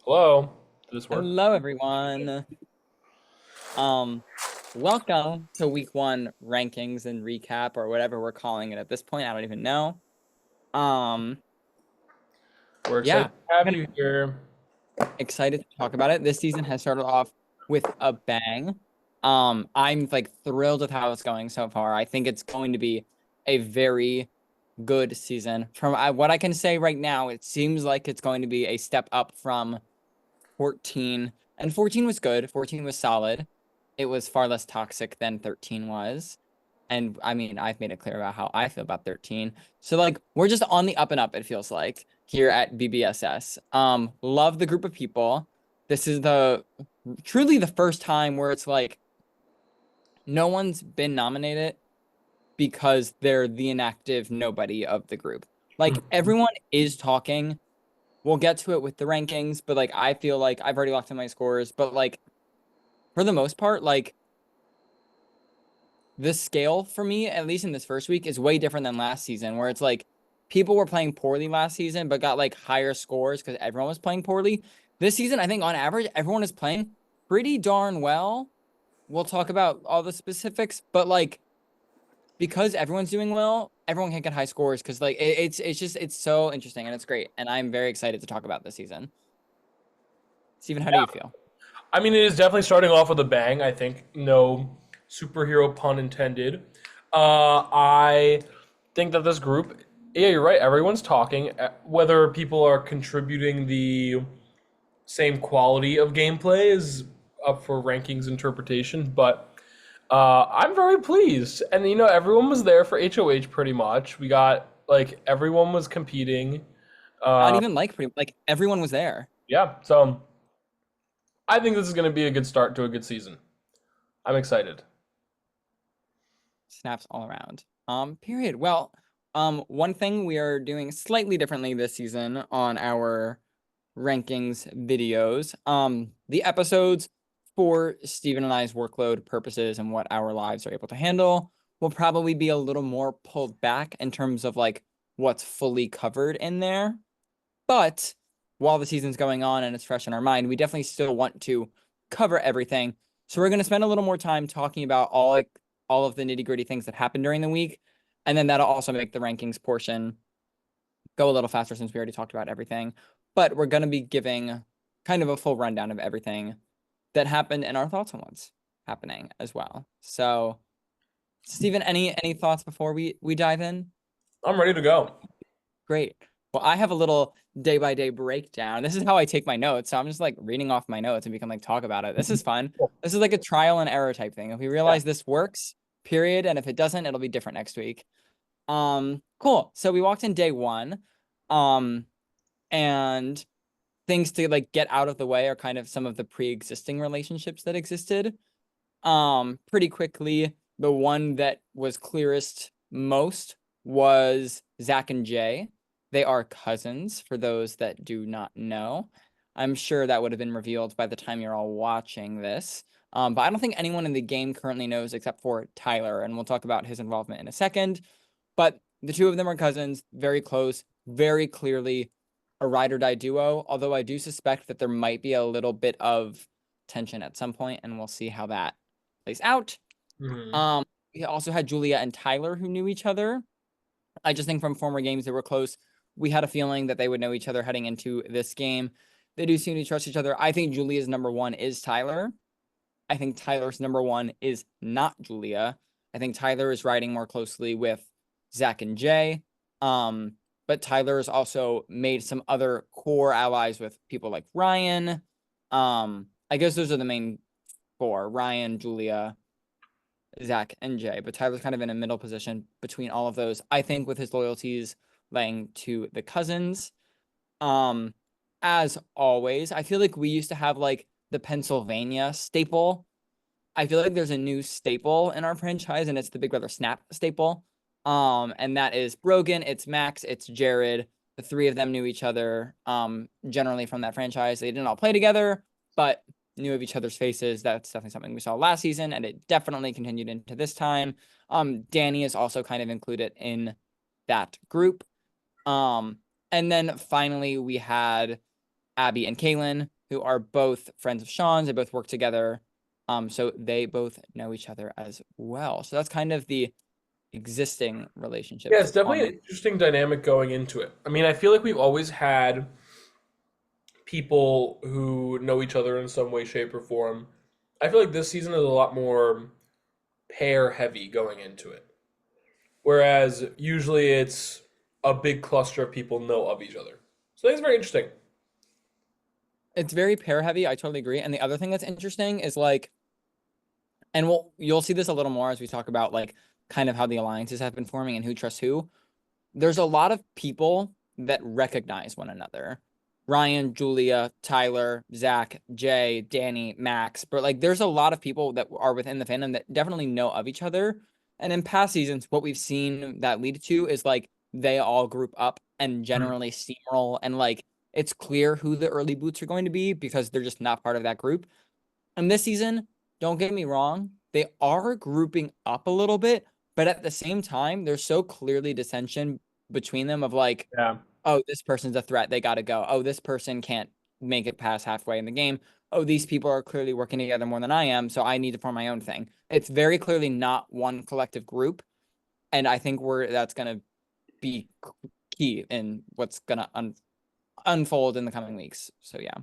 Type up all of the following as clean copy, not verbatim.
Hello. Did this work? Hello, everyone. Um, Welcome to week one rankings and recap or whatever we're calling it at this point. I don't even know. Um, We're excited yeah, to have you here. excited to talk about it. This season has started off with a bang. I'm like thrilled with how it's going so far. I think it's going to be a very good season. From what I can say right now, it seems like it's going to be a step up from 14. And 14 was good. 14 was solid. It was far less toxic than 13 was. And I mean, I've made it clear about how I feel about 13. So like we're just on the up and up, it feels like, here at BBSS. Love the group of people. This is the truly the first time where it's like no one's been nominated because they're the inactive nobody of the group. Like everyone is talking. We'll get to it with the rankings, but like I feel like I've already locked in my scores, but like for the most part, like the scale for me, at least in this first week, is way different than last season, where it's like people were playing poorly last season, but got like higher scores because everyone was playing poorly. This season, I think on average, everyone is playing pretty darn well. We'll talk about all the specifics, but like because everyone's doing well, everyone can get high scores because like it's so interesting and it's great. And I'm very excited to talk about this season. Steven, how do you feel? I mean, it is definitely starting off with a bang. I think no superhero pun intended. I think that this group, yeah, you're right. Everyone's talking. Whether people are contributing the same quality of gameplay is up for rankings interpretation, but I'm very pleased. And everyone was there for HOH pretty much. We got like everyone was competing. Not Uh, even like pretty like everyone was there. yeah, so I think this is going to be a good start to a good season. I'm excited. Snaps all around. Period. Well, one thing we are doing slightly differently this season on our rankings videos. The episodes for Steven and I's workload purposes and what our lives are able to handle will probably be a little more pulled back in terms of like what's fully covered in there. But while the season's going on and it's fresh in our mind, we definitely still want to cover everything. So we're going to spend a little more time talking about all of the nitty-gritty things that happened during the week, and then that'll also make the rankings portion go a little faster since we already talked about everything. But we're going to be giving kind of a full rundown of everything that happened and our thoughts on what's happening as well. So, Stephen, any thoughts before we dive in? I'm ready to go. Great. Well, I have a little day by day breakdown. This is how I take my notes. So I'm just like reading off my notes and we can like talk about it. This is fun. Cool. This is like a trial and error type thing. If we Yeah. realize this works, period, and if it doesn't, it'll be different next week. Cool. So we walked in day one. Um, and things to like get out of the way are kind of some of the pre-existing relationships that existed. Pretty quickly, the one that was clearest most was Zach and Jay. They are cousins, for those that do not know. I'm sure that would have been revealed by the time you're all watching this. But I don't think anyone in the game currently knows except for Tyler, and we'll talk about his involvement in a second. But the two of them are cousins, very close, very clearly a ride or die duo, although I do suspect that there might be a little bit of tension at some point, and we'll see how that plays out. Mhm. Um, we also had Julia and Tyler who knew each other. I just think from former games they were close. We had a feeling that they would know each other heading into this game. They do seem to trust each other. I think Julia's number one is Tyler. I think Tyler's number one is not Julia. I think Tyler is riding more closely with Zach and Jay. But Tyler has also made some other core allies with people like Ryan. I guess those are the main four: Ryan, Julia, Zach, and Jay. But Tyler's kind of in a middle position between all of those. I think with his loyalties laying to the cousins. Um, as always, I feel like we used to have like the Pennsylvania staple. I feel like there's a new staple in our franchise, and it's the Big Brother Snap staple. And that is Brogan, it's Max, it's Jared. The three of them knew each other, generally from that franchise. They didn't all play together, but knew of each other's faces. That's definitely something we saw last season, and it definitely continued into this time. Danny is also kind of included in that group. And then finally we had Abby and Kaylin, who are both friends of Sean's. They both work together. So they both know each other as well. So that's kind of the existing Yeah, relationships it's definitely on an the interesting dynamic going into it. I mean, I feel like we've always had people who know each other in some way, shape, or form. I feel like this season is a lot more pair heavy going into it. Whereas usually it's a big cluster of people know of each other. So I think it's very interesting. it's very pair heavy. I totally agree. And the other thing that's interesting is like, and you'll see this a little more as we talk about like kind of how the alliances have been forming and who trusts who. There's a lot of people that recognize one another. Ryan, Julia, Tyler, Zach, Jay, Danny, Max. But like there's a lot of people that are within the fandom that definitely know of each other. And in past seasons, what we've seen that lead to is like they all group up and Mhm. generally steamroll and like it's clear who the early boots are going to be because they're just not part of that group. And this season, don't get me wrong, they are grouping up a little bit, but at the same time, there's so clearly dissension between them of like, Yeah. oh, this person's a threat, they gotta go. Oh, this person can't make it past halfway in the game. Oh, these people are clearly working together more than I am, so I need to form my own thing. It's very clearly not one collective group, and I think that's gonna be key in what's gonna unfold in the coming weeks. So yeah.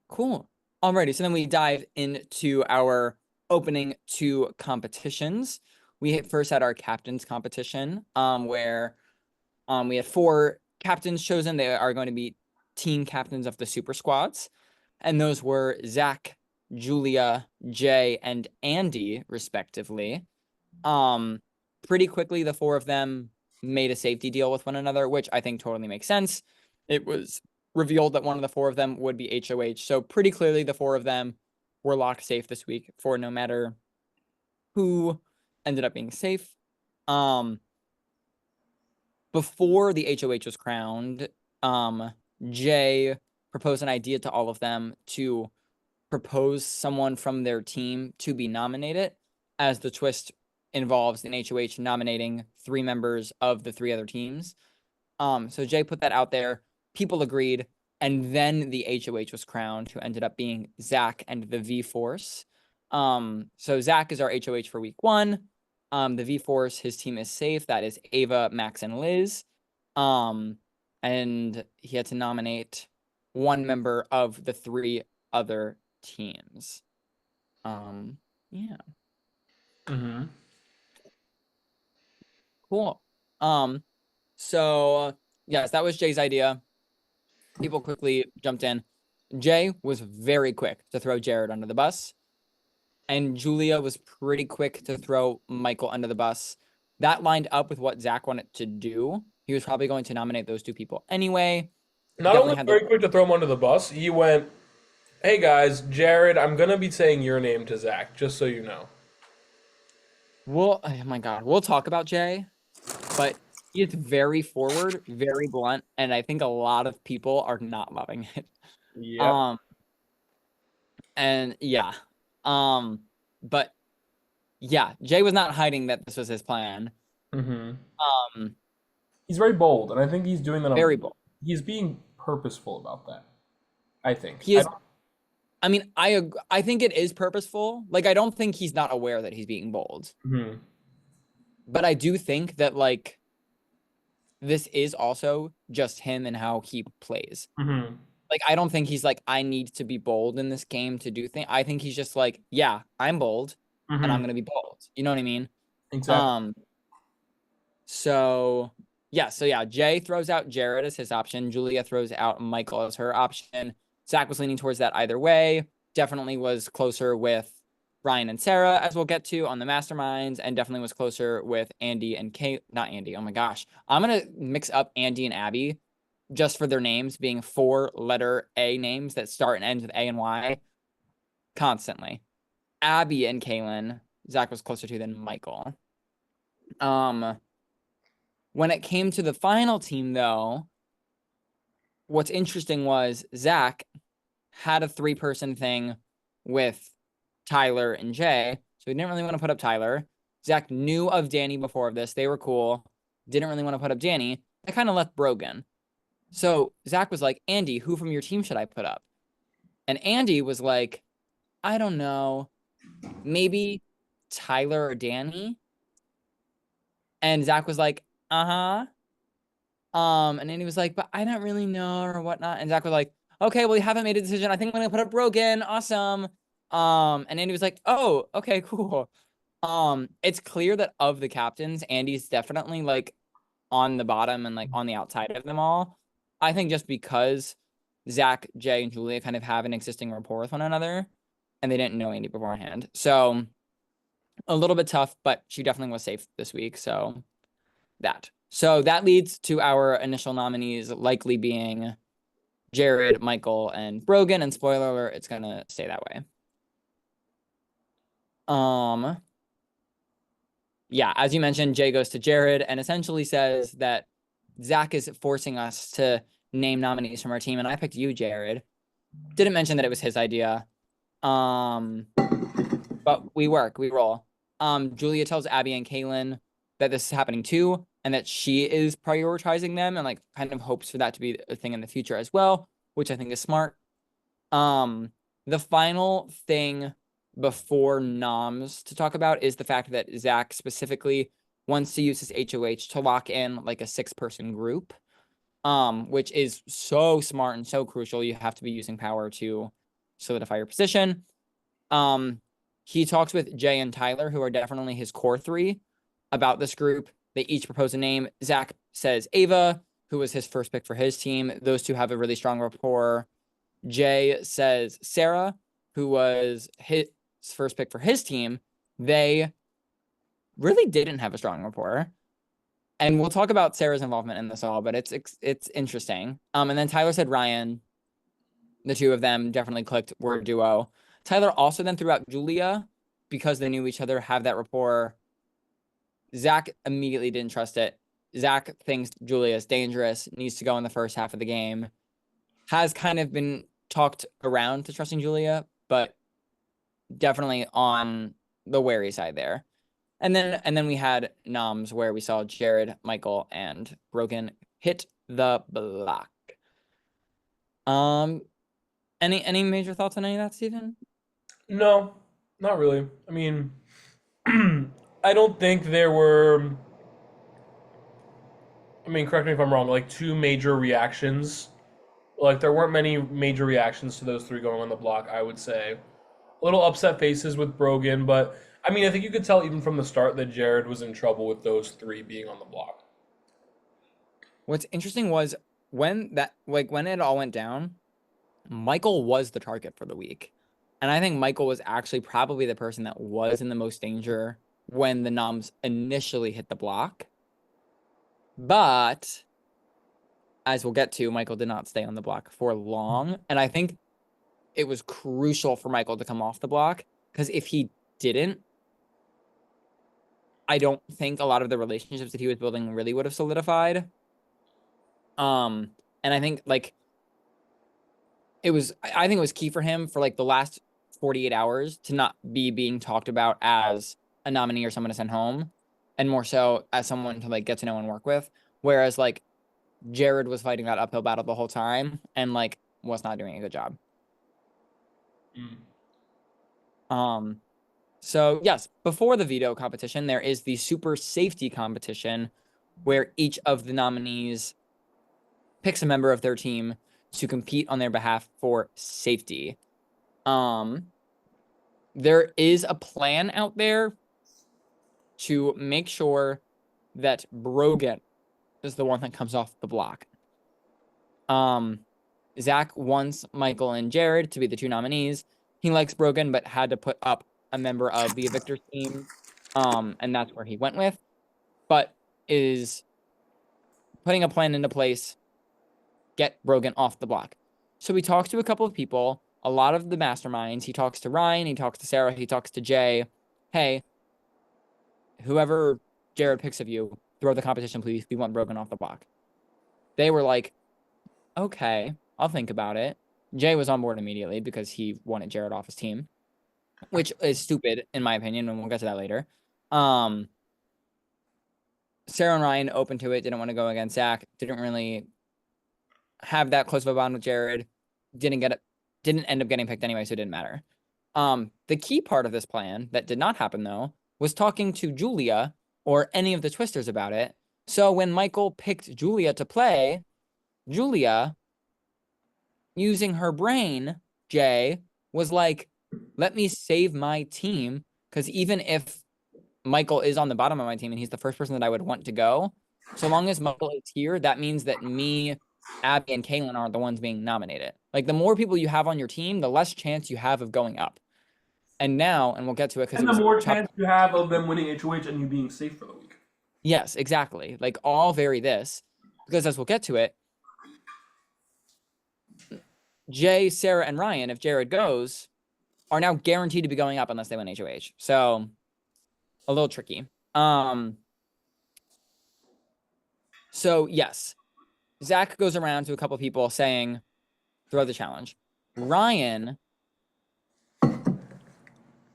Cool. Alrighty, so then we dive into our opening two competitions. We first had our captains competition, where we had four captains chosen. They are going to be team captains of the super squads, and those were Zach, Julia, Jay, and Andy, respectively. Um, Pretty quickly, the four of them made a safety deal with one another, which I think totally makes sense. It was revealed that one of the four of them would be HOH. So pretty clearly, the four of them were locked safe this week for no matter who ended up being safe. Um, Before the HOH was crowned, Jay proposed an idea to all of them to propose someone from their team to be nominated, as the twist involves an HOH nominating three members of the three other teams. So Jay put that out there. People agreed, and then the HOH was crowned, who ended up being Zach and the V Force. So Zach is our HOH for week one. The V Force, his team is safe. That is Ava, Max, and Liz. Um, and he had to nominate one member of the three other teams. Yeah, Mm-hmm. cool. Um, so yes, that was Jay's idea. People quickly jumped in. Jay was very quick to throw Jared under the bus, and Julia was pretty quick to throw Michael under the bus. That lined up with what Zach wanted to do. He was probably going to nominate those two people anyway. Not Definitely only had the very quick to throw him under the bus, he went, "Hey guys, Jared, I'm gonna be saying your name to Zach, just so you know." oh my God, we'll talk about Jay, but he is very forward, very blunt, and I think a lot of people are not loving it. Yep. Um, and yeah. Um, but yeah, Jay was not hiding that this was his plan. Mm-hmm. Um, He's very bold, and I think he's doing that very on. bold. He's being purposeful about that. I think. He I is. don't. I mean, I think it is purposeful. Like, I don't think he's not aware that he's being bold, Mm-hmm. but I do think that like this is also just him and how he plays. Mm-hmm. Like, I don't think he's like, I need to be bold in this game to do things. I think he's just like, yeah, I'm bold, and I'm Mm-hmm. gonna be bold. You know what I mean? Exactly. Um. So yeah, Jay throws out Jared as his option. Julia throws out Michael as her option. Zach was leaning towards that either way. Definitely was closer with Ryan and Sarah, as we'll get to on the masterminds, and definitely was closer with Andy and Kate. Not Andy. Oh my gosh. I'm gonna mix up Andy and Abby just for their names being four-letter A names that start and end with A and Y constantly. Abby and Kaylin, Zach was closer to than Michael. Um, when it came to the final team, though, what's interesting was Zach had a three-person thing with Tyler and Jay, so he didn't really want to put up Tyler. Zach knew of Danny before this. They were cool. Didn't really want to put up Danny. I kind of left Brogan. So Zach was like, Andy, who from your team should I put up? And Andy was like, I don't know, maybe Tyler or Danny. And Zach was like, uh-huh. And Andy was like, but I don't really know or whatnot. And Zach was like, okay, well, you haven't made a decision. I think I'm gonna put up Rogan. Awesome. And Andy was like, oh, okay, cool. It's clear that of the captains, Andy's definitely like on the bottom and like on the outside of them all. I think just because Zach, Jay, and Julia kind of have an existing rapport with one another, and they didn't know Andy beforehand. So a little bit tough, but she definitely was safe this week. So that leads to our initial nominees likely being Jared, Michael, and Brogan. And spoiler alert, it's gonna stay that way. Um, yeah, as you mentioned, Jay goes to Jared and essentially says that Zach is forcing us to name nominees from our team, and I picked you, Jared. Didn't mention that it was his idea. Um, but we roll. Julia tells Abby and Kaylin that this is happening too, and that she is prioritizing them and like kind of hopes for that to be a thing in the future as well, which I think is smart. The final thing before noms to talk about is the fact that Zach specifically wants to use his HOH to lock in like a 6-person group, which is so smart and so crucial. You have to be using power to solidify your position. He talks with Jay and Tyler, who are definitely his core 3, about this group. They each propose a name. Zach says Ava, who was his first pick for his team. Those two have a really strong rapport. Jay says Sarah, who was his first pick for his team. They really didn't have a strong rapport. And we'll talk about Sarah's involvement in this all, but it's interesting. And then Tyler said Ryan. The two of them definitely clicked, were a duo. Tyler also then threw out Julia because they knew each other, have that rapport. Zach immediately didn't trust it. Zach thinks Julia is dangerous, needs to go in the first half of the game. Has kind of been talked around to trusting Julia, but definitely on the wary side there. And then we had noms where we saw Jared, Michael, and Brogan hit the block. Um, any major thoughts on any of that, Stephen? No, not really. I mean, I don't think there were. I mean, correct me if I'm wrong. Like two major reactions. Like there weren't many major reactions to those three going on the block. I would say a little upset faces with Brogan, but I mean, I think you could tell even from the start that Jared was in trouble with those three being on the block. What's interesting was when it all went down, Michael was the target for the week. And I think Michael was actually probably the person that was in the most danger when the noms initially hit the block. But as we'll get to, Michael did not stay on the block for long. And I think it was crucial for Michael to come off the block because if he didn't, I don't think a lot of the relationships that he was building really would have solidified. And I think like I think it was key for him for like the last 48 hours to not be being talked about as a nominee or someone to send home, and more so as someone to like get to know and work with. Whereas like Jared was fighting that uphill battle the whole time and like was not doing a good job. Mm. So yes, before the veto competition, there is the super safety competition where each of the nominees picks a member of their team to compete on their behalf for safety. There is a plan out there to make sure that Brogan is the one that comes off the block. Zach wants Michael and Jared to be the two nominees. He likes Brogan, but had to put up a member of the Evictor team. And that's where he went with, but is putting a plan into place, get Brogan off the block. So he talks to a couple of people, a lot of the masterminds. He talks to Ryan, he talks to Sarah, he talks to Jay. Hey, whoever Jared picks of you, throw the competition, please. We want Brogan off the block. They were like, okay, I'll think about it. Jay was on board immediately because he wanted Jared off his team, which is stupid in my opinion, and we'll get to that later. Sarah and Ryan open to it, didn't want to go against Zach, didn't really have that close of a bond with Jared. Didn't end up getting picked anyway, so it didn't matter. The key part of this plan that did not happen though was talking to Julia or any of the Twisters about it. So when Michael picked Julia to play, Julia, using her brain, Jay, was like, let me save my team. Because even if Michael is on the bottom of my team and he's the first person that I would want to go, so long as Michael is here, that means that me, Abby, and Kaylin are the ones being nominated. Like, the more people you have on your team, the less chance you have of going up. And now, and we'll get to it because And it the was more chopped. chance you have of them winning HOH and you being safe for the week. Yes, exactly. Like, all vary this because as we'll get to it, Jay, Sarah, and Ryan, if Jared goes, are now guaranteed to be going up unless they win HOH. So a little tricky. So yes, Zach goes around to a couple people saying, throw the challenge. Ryan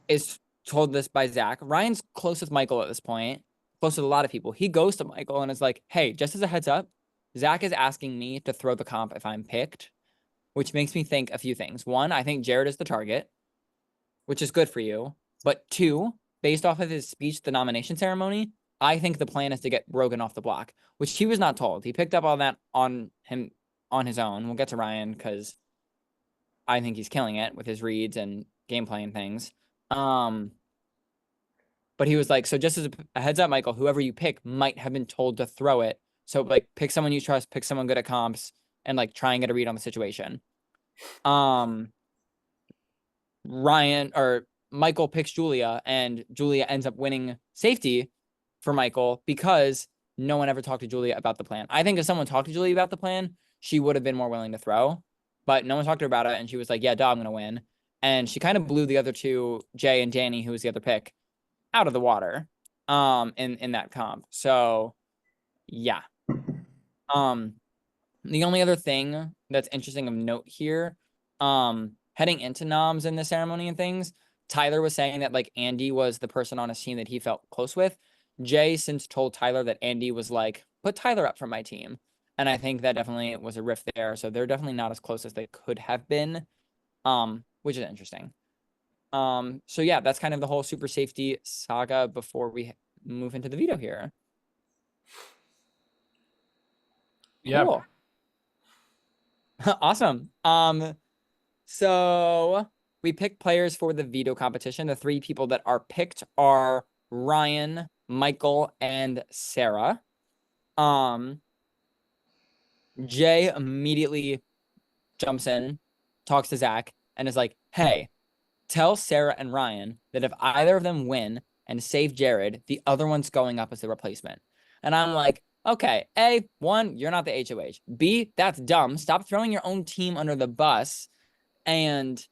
is told this by Zach. Ryan's close with Michael at this point, close with a lot of people. He goes to Michael and is like, hey, just as a heads up, Zach is asking me to throw the comp if I'm picked, which makes me think a few things. One, I think Jared is the target, which is good for you. But two, based off of his speech, the nomination ceremony, I think the plan is to get Rogan off the block, which he was not told. He picked up all that on his own. We'll get to Ryan because I think he's killing it with his reads and gameplay and things. But he was like, so just as a heads up, Michael, whoever you pick might have been told to throw it. So like pick someone you trust, pick someone good at comps, and like try and get a read on the situation. Ryan or Michael picks Julia, and Julia ends up winning safety for Michael because no one ever talked to Julia about the plan. I think if someone talked to Julia about the plan, she would have been more willing to throw, but no one talked to her about it, and she was like, yeah, duh, I'm gonna win. And she kind of blew the other two, Jay and Danny, who was the other pick, out of the water in that comp. So yeah. The only other thing that's interesting of note here, heading into noms in the ceremony and things, Tyler was saying that like Andy was the person on his team that he felt close with. Jay since told Tyler that Andy was like, put Tyler up for my team. And I think that definitely was a rift there. So they're definitely not as close as they could have been, which is interesting. So yeah, that's kind of the whole super safety saga before we move into the veto here. Yeah. Cool. Awesome. So we pick players for the veto competition. The three people that are picked are Ryan, Michael, and Sarah. Jay immediately jumps in, talks to Zach, and is like, hey, tell Sarah and Ryan that if either of them win and save Jared, the other one's going up as the replacement. And I'm like, okay, A, one, you're not the HOH. B, that's dumb. Stop throwing your own team under the bus and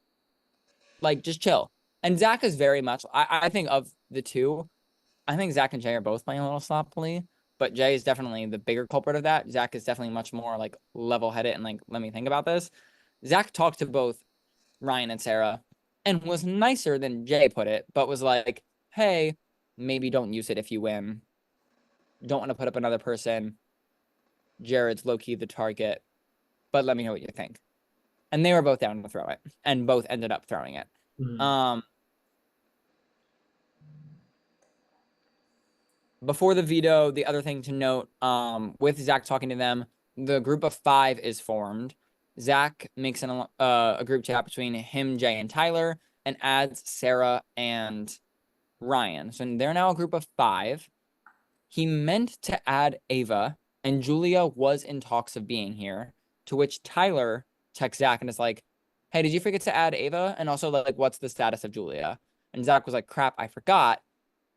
like just chill. And Zach is very much, I think of the two, I think Zach and Jay are both playing a little sloppily, but Jay is definitely the bigger culprit of that. Zach is definitely much more like level headed and like, let me think about this. Zach talked to both Ryan and Sarah and was nicer than Jay put it, but was like, hey, maybe don't use it if you win. Don't want to put up another person. Jared's low key the target, but let me know what you think. And they were both down to throw it, and both ended up throwing it. Mm-hmm. Before the veto, the other thing to note, with Zach talking to them, the group of 5 is formed. Zach makes a group chat between him, Jay, and Tyler, and adds Sarah and Ryan. So they're now a group of 5. He meant to add Ava, and Julia was in talks of being here, to which Tyler texts Zach and is like, hey, did you forget to add Ava? And also, like, what's the status of Julia? And Zach was like, crap, I forgot.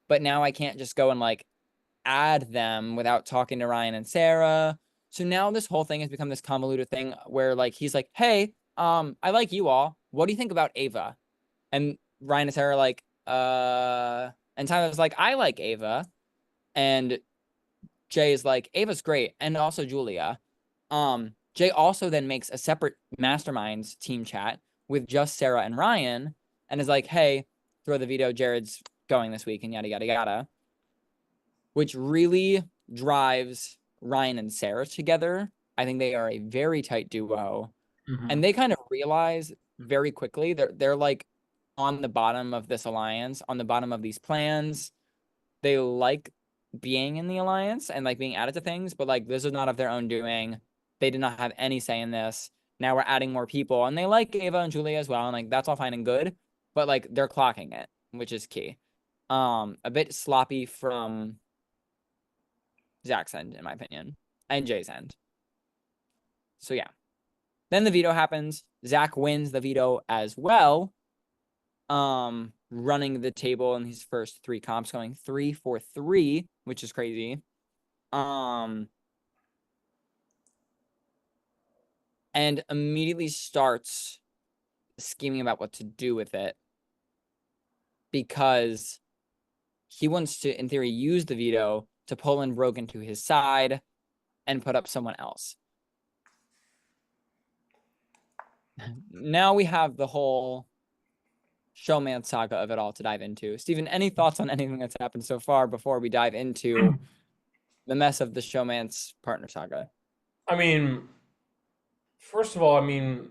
But now I can't just go and, like, add them without talking to Ryan and Sarah. So now this whole thing has become this convoluted thing where, like, he's like, hey, I like you all. What do you think about Ava? And Ryan and Sarah are like, and Tyler's like, I like Ava. And Jay is like, Ava's great, and also Julia. Jay also then makes a separate masterminds team chat with just Sarah and Ryan, and is like, hey, throw the veto, Jared's going this week, and yada yada yada. Which really drives Ryan and Sarah together I think they are a very tight duo. Mhm. And they kind of realize very quickly they're like on the bottom of this alliance, on the bottom of these plans. They like being in the alliance and like being added to things, but like this is not of their own doing. They did not have any say in this. Now we're adding more people, and they like Ava and Julia as well, and like that's all fine and good, but like they're clocking it, which is key. A bit sloppy from Zach's end, in my opinion, and Jay's end. So yeah. Then the veto happens. Zach wins the veto as well. Running the table in his first three comps, going 3-for-3, which is crazy. And immediately starts scheming about what to do with it because he wants to, in theory, use the veto to pull in Brogan to his side and put up someone else. Now we have the whole showman saga of it all to dive into. Stephen, any thoughts on anything that's happened so far before we dive into the mess of the showman's partner saga? I mean, first of all, I mean,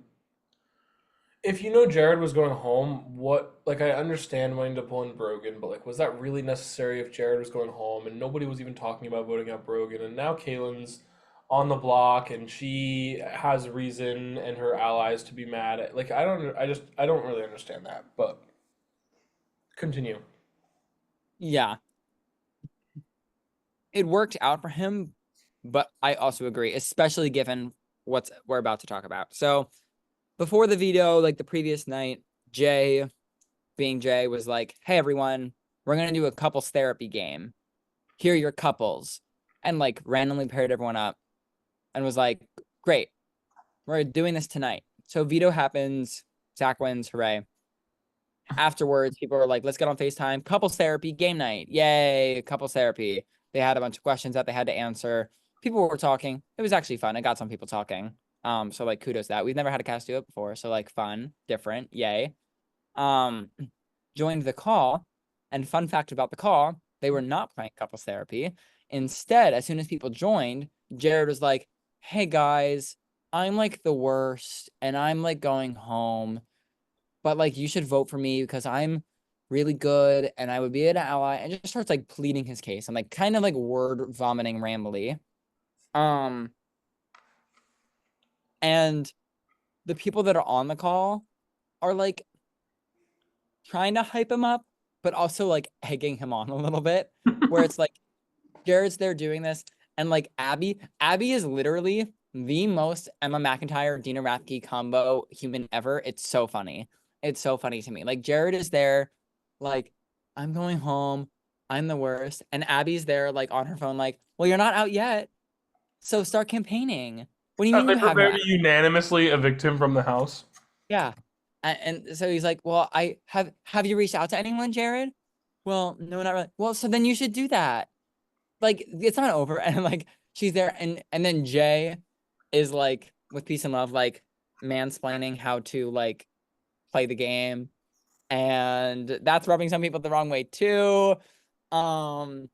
if you know Jared was going home, what like I understand wanting to pull in Brogan, but like was that really necessary if Jared was going home and nobody was even talking about voting out Brogan and now Kaylin's on the block and she has reason and her allies to be mad at like I don't really understand that, but continue. Yeah, it worked out for him, but I also agree, especially given what we're about to talk about. So before the veto, like the previous night, Jay, being Jay, was like, "Hey everyone, we're gonna do a couples therapy game. Here are your couples," and like randomly paired everyone up, and was like, "Great, we're doing this tonight." So veto happens, Zach wins, hooray. Afterwards, people are like, let's get on FaceTime. Couples therapy, game night. Yay, couples therapy. They had a bunch of questions that they had to answer. People were talking. It was actually fun. I got some people talking. So like kudos to that. We've never had a cast do it before. So like fun, different, yay. Um, joined the call. And fun fact about the call, they were not playing couples therapy. Instead, as soon as people joined, Jared was like, hey guys, I'm like the worst, and I'm like going home, but like you should vote for me because I'm really good and I would be an ally, and just starts like pleading his case and like kind of like word vomiting rambly. Um, and the people that are on the call are like trying to hype him up, but also like egging him on a little bit, where it's like Jared's there doing this, and like Abby is literally the most Emma McIntyre, Dina Rathke combo human ever. It's so funny. It's so funny to me. Like Jared is there, like, I'm going home. I'm the worst. And Abby's there, like on her phone, like, well, you're not out yet. So start campaigning. What do you Are mean they you have no prepared to unanimously evict him from the house? Yeah. And so he's like, well, I have you reached out to anyone, Jared? Well, no, not really. Well, so then you should do that. Like, it's not over. And like she's there, and then Jay is like with peace and love, like mansplaining how to like play the game. And that's rubbing some people the wrong way too. Um,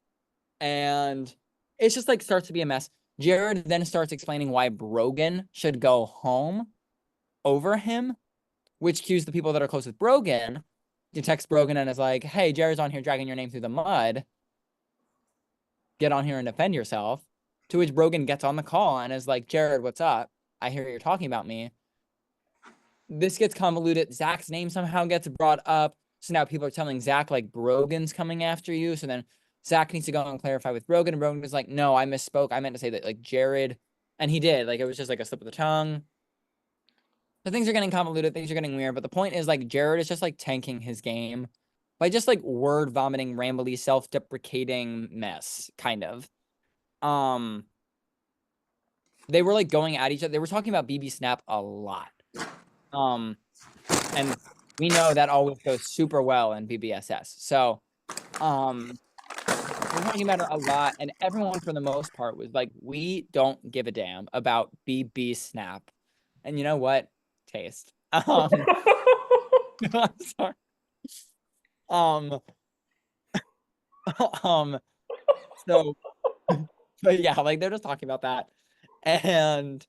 and it's just like starts to be a mess. Jared then starts explaining why Brogan should go home over him, which cues the people that are close with Brogan to text Brogan and is like, hey, Jared's on here dragging your name through the mud. Get on here and defend yourself. To which Brogan gets on the call and is like, Jared, what's up? I hear you're talking about me. This gets convoluted. Zach's name somehow gets brought up. So now people are telling Zach, like, Brogan's coming after you. So then Zach needs to go and clarify with Brogan. And Brogan is like, no, I misspoke. I meant to say that, like, Jared. And he did. Like, it was just like a slip of the tongue. So things are getting convoluted. Things are getting weird. But the point is, like, Jared is just, like, tanking his game by just, like, word vomiting, rambly, self-deprecating mess, kind of. They were, like, going at each other. They were talking about BB Snap a lot. And we know that always goes super well in BBSS. So, we're talking about it a lot, and everyone for the most part was like, we don't give a damn about BB Snap. And you know what? Taste. I'm sorry. Um, um, so, but yeah, like they're just talking about that. and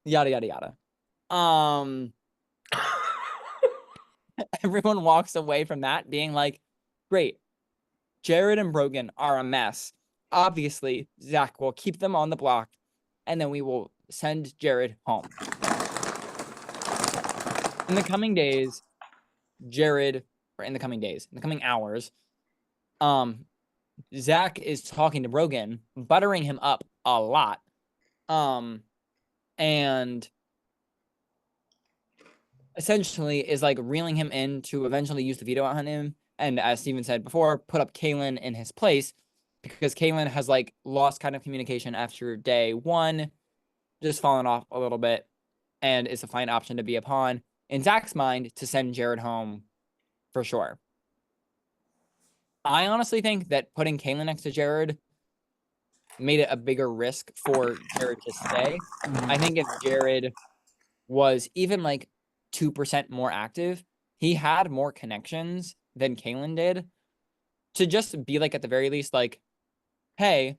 yada yada yada. Um, everyone walks away from that being like, great, Jared and Brogan are a mess. Obviously, Zach will keep them on the block, and then we will send Jared home. In the coming days, Jared, or in the coming days, in the coming hours, Zach is talking to Brogan, buttering him up a lot. And essentially is like reeling him in to eventually use the veto on him. And as Steven said before, put up Kalen in his place because Kalen has like lost kind of communication after day one, just fallen off a little bit, and is a fine option to be upon. In Zach's mind, to send Jared home for sure. I honestly think that putting Kalen next to Jared made it a bigger risk for Jared to stay. I think if Jared was even like 2% more active, he had more connections than Kalen did to just be like, at the very least, like, hey,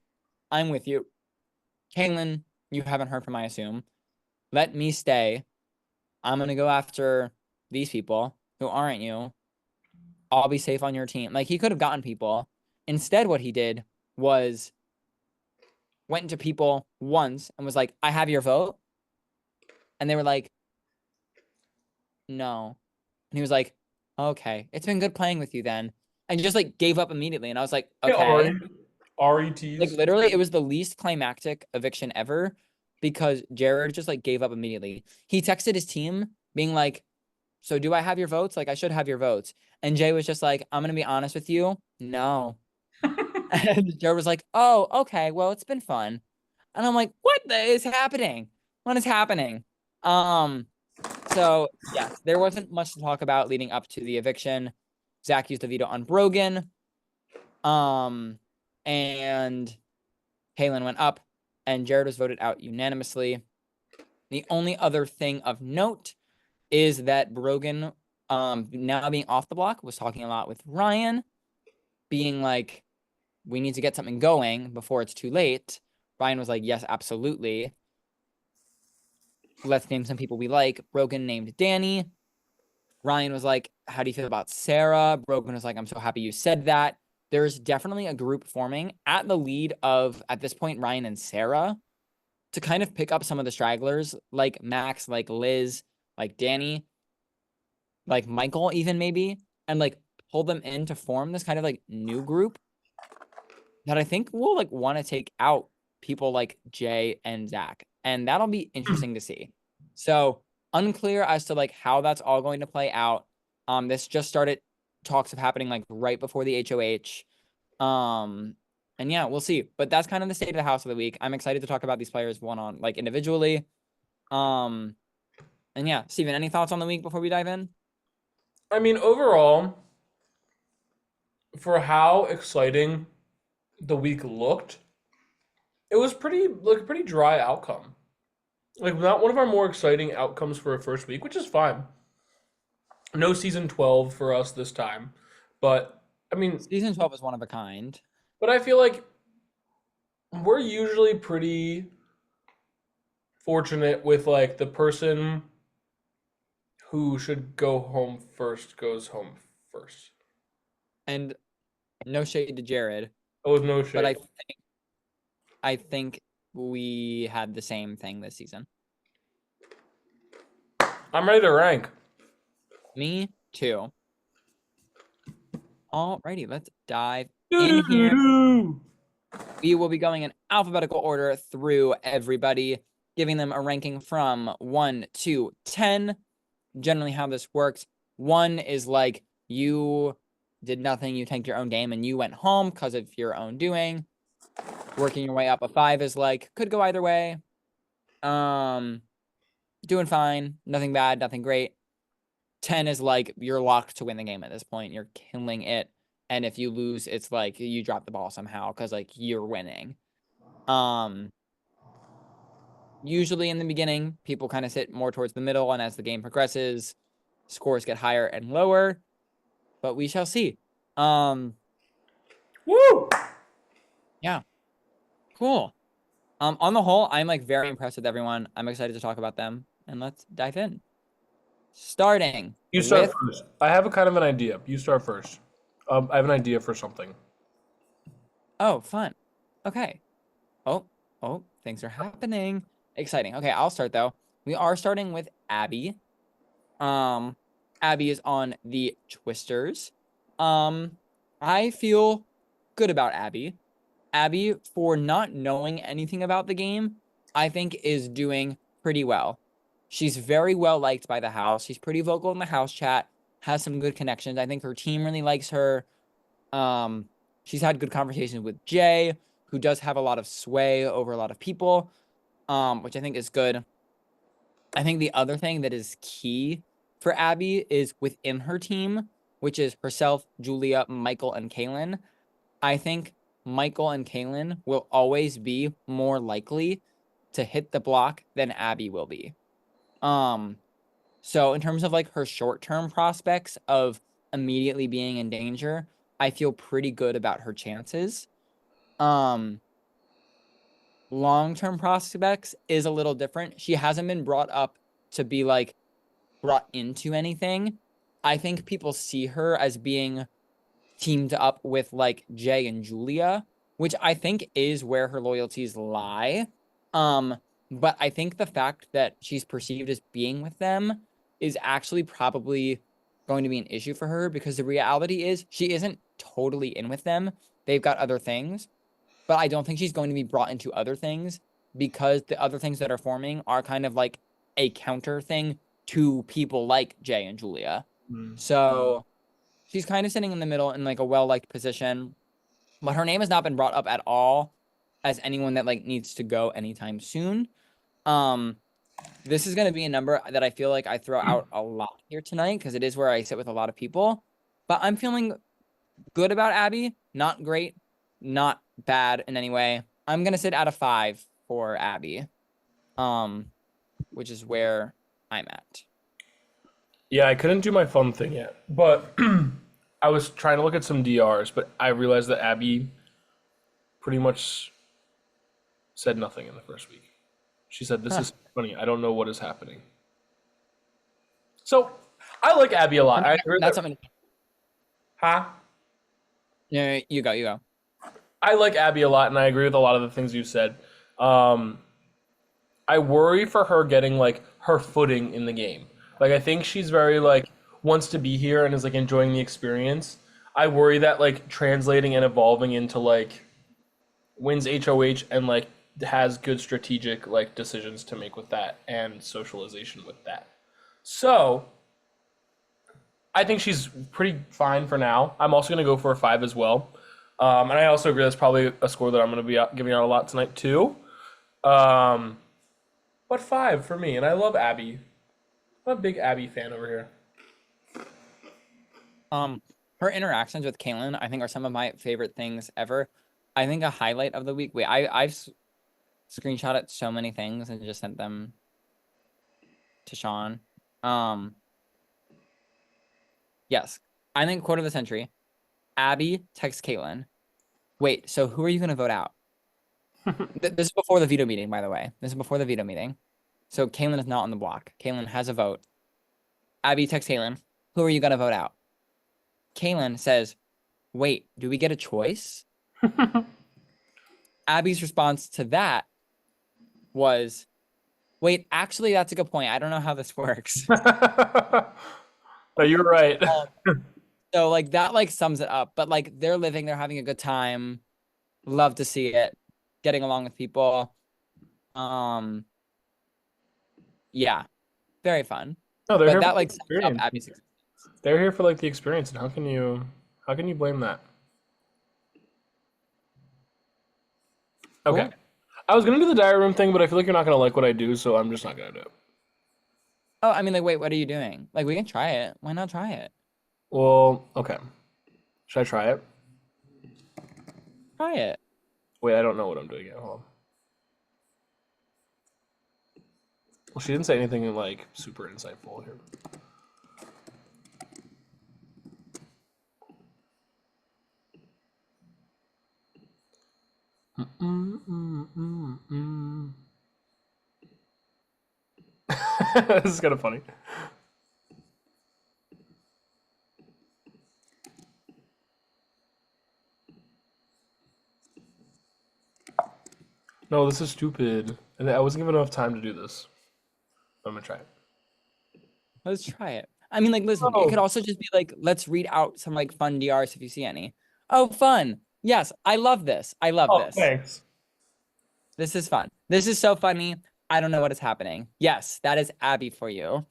I'm with you. Kalen, you haven't heard from, I assume. Let me stay. I'm going to go after these people who aren't you. I'll be safe on your team. Like, he could have gotten people. Instead, what he did was went into people once and was like, I have your vote. And they were like, no. And he was like, okay, it's been good playing with you then. And just like gave up immediately. And I was like, Hey, okay. Ari Like teased. literally, it was the least climactic eviction ever because Jared just like gave up immediately. He texted his team being like, so do I have your votes? Like, I should have your votes. And Jay was just like, I'm going to be honest with you. No. And Jared was like, oh, okay. Well, it's been fun. And I'm like, what is happening? What is happening? So yes, there wasn't much to talk about leading up to the eviction. Zach used the veto on Brogan. And Kalen went up, and Jared was voted out unanimously. The only other thing of note is that Brogan, now being off the block, was talking a lot with Ryan, being like, we need to get something going before it's too late. Ryan was like, yes, absolutely. Let's name some people we like. Brogan named Danny. Ryan was like, how do you feel about Sarah? Brogan was like, I'm so happy you said that. There's definitely a group forming at the lead of, at this point, Ryan and Sarah to kind of pick up some of the stragglers like Max, like Liz, like Danny, like Michael, even maybe, and like pull them in to form this kind of like new group that I think will like want to take out people like Jay and Zach. And that'll be interesting to see. So unclear as to like how that's all going to play out. This just started talks of happening like right before the HOH. And yeah, we'll see. But that's kind of the state of the house of the week. I'm excited to talk about these players one on like individually. And yeah, Steven, any thoughts on the week before we dive in? I mean, overall, for how exciting the week looked, it was pretty dry outcome. Like not one of our more exciting outcomes for a first week, which is fine. No season 12 for us this time, but I mean, Season 12 is one of a kind. but I feel like we're usually pretty fortunate with like the person who should go home first goes home first. And no shade to Jared, Oh, with no but shade. I think we had the same thing this season. I'm ready to rank. Me too. Alrighty, let's dive in here. Doo-doo-doo-doo. We will be going in alphabetical order through everybody, giving them a ranking from 1 to 10. Generally, how this works, 1 is like you did nothing, you tanked your own game, and you went home because of your own doing. Working your way up. A 5 is like could go either way. Doing fine, nothing bad, nothing great. 10 is like you're locked to win the game at this point. You're killing it. And if you lose, it's like you drop the ball somehow because like you're winning. Usually in the beginning, people kind of sit more towards the middle, and as the game progresses, scores get higher and lower. But we shall see. Woo! Yeah. Cool. On the whole, I'm like very impressed with everyone. I'm excited to talk about them, and let's dive in. Starting You start with, first. I have a kind of an idea. You start first. I have an idea for something. oh, fun. Okay. Oh, oh, things are happening. Exciting. Okay, I'll start though. We are starting with Abby. Um, Abby is on the Twisters. Um, I feel good about Abby. Abby, for not knowing anything about the game, I think is doing pretty well. She's very well liked by the house. She's pretty vocal in the house chat, has some good connections. I think her team really likes her. Um, she's had good conversations with Jay, who does have a lot of sway over a lot of people, which I think is good. I think the other thing that is key for Abby is within her team, which is herself, Julia, Michael, and Kaylin. I think Michael and Kaylin will always be more likely to hit the block than Abby will be. Um, so in terms of like her short-term prospects of immediately being in danger, I feel pretty good about her chances. Um, long-term prospects is a little different. She hasn't been brought up to be like brought into anything. I think people see her as being teamed up with like Jay and Julia, which I think is where her loyalties lie. Um, but I think the fact that she's perceived as being with them is actually probably going to be an issue for her because the reality is she isn't totally in with them. They've got other things, but I don't think she's going to be brought into other things because the other things that are forming are kind of like a counter thing to people like Jay and Julia. Mm. So she's kind of sitting in the middle in like a well-liked position, but her name has not been brought up at all as anyone that like needs to go anytime soon. Um, this is going to be a number that I feel like I throw out a lot here tonight because it is where I sit with a lot of people. But I'm feeling good about Abby. Not great, not bad in any way. I'm gonna sit at a 5 for Abby, um, which is where I'm at. Yeah, I couldn't do my fun thing yet, but I was trying to look at some DRs, but I realized that Abby pretty much said nothing in the first week. She said, "This Huh. is funny. I don't know what is happening." So I like Abby a I lot. mean, I agree with that's that. something. Huh? Yeah, you go, you go. I like Abby a lot, and I agree with a lot of the things you said. Um, I worry for her getting like her footing in the game. Like I think she's very like wants to be here and is like enjoying the experience. I worry that like translating and evolving into like wins HOH and like has good strategic like decisions to make with that and socialization with that. So I think she's pretty fine for now. I'm also gonna go for a 5 as well. And I also agree that's probably a score that I'm gonna be giving out a lot tonight too. Um, but 5 for me, and I love Abby. I'm a big Abby fan over here. Um, her interactions with Caitlyn, I think, are some of my favorite things ever. I think a highlight of the week. Wait, I've screenshotted so many things and just sent them to Sean. Um, yes, I think quote of the century. Abby texts Caitlyn. Wait, so who are you gonna vote out? This is before the veto meeting, by the way. This is before the veto meeting. So Caitlyn is not on the block. Caitlyn has a vote. Abby texts Caitlyn. Who are you gonna vote out? Caitlyn says, "Wait, do we get a choice?" Abby's response to that was, "Wait, actually, that's a good point. I don't know how this works." No, you're right. Um, so like that like sums it up. But like they're living, they're having a good time. Love to see it. Getting along with people. Um, yeah, very fun. No, they're But here for that the like sums up experience. Abby's success. They're here for like the experience, and how can you blame that? Okay. Cool. I was gonna do the diary room thing, but I feel like you're not gonna like what I do, so I'm just not gonna do it. Oh, I mean, like, wait, what are you doing? Like, we can try it. Why not try it? Well, okay. Should I try it? Try it. Wait, I don't know what I'm doing yet. Hold on. Well, she didn't say anything like super insightful here. Mm, mm, mm, mm. This is kind of funny. No, this is stupid. And I wasn't given enough time to do this. I'm gonna try it. Let's try it. I mean, like, listen, it could Oh, also just be like, let's read out some like fun DRs if you see any. Oh, fun. Yes, I love this. I love oh, this. thanks. This is fun. This is so funny. I don't know what is happening. Yes, that is Abby for you.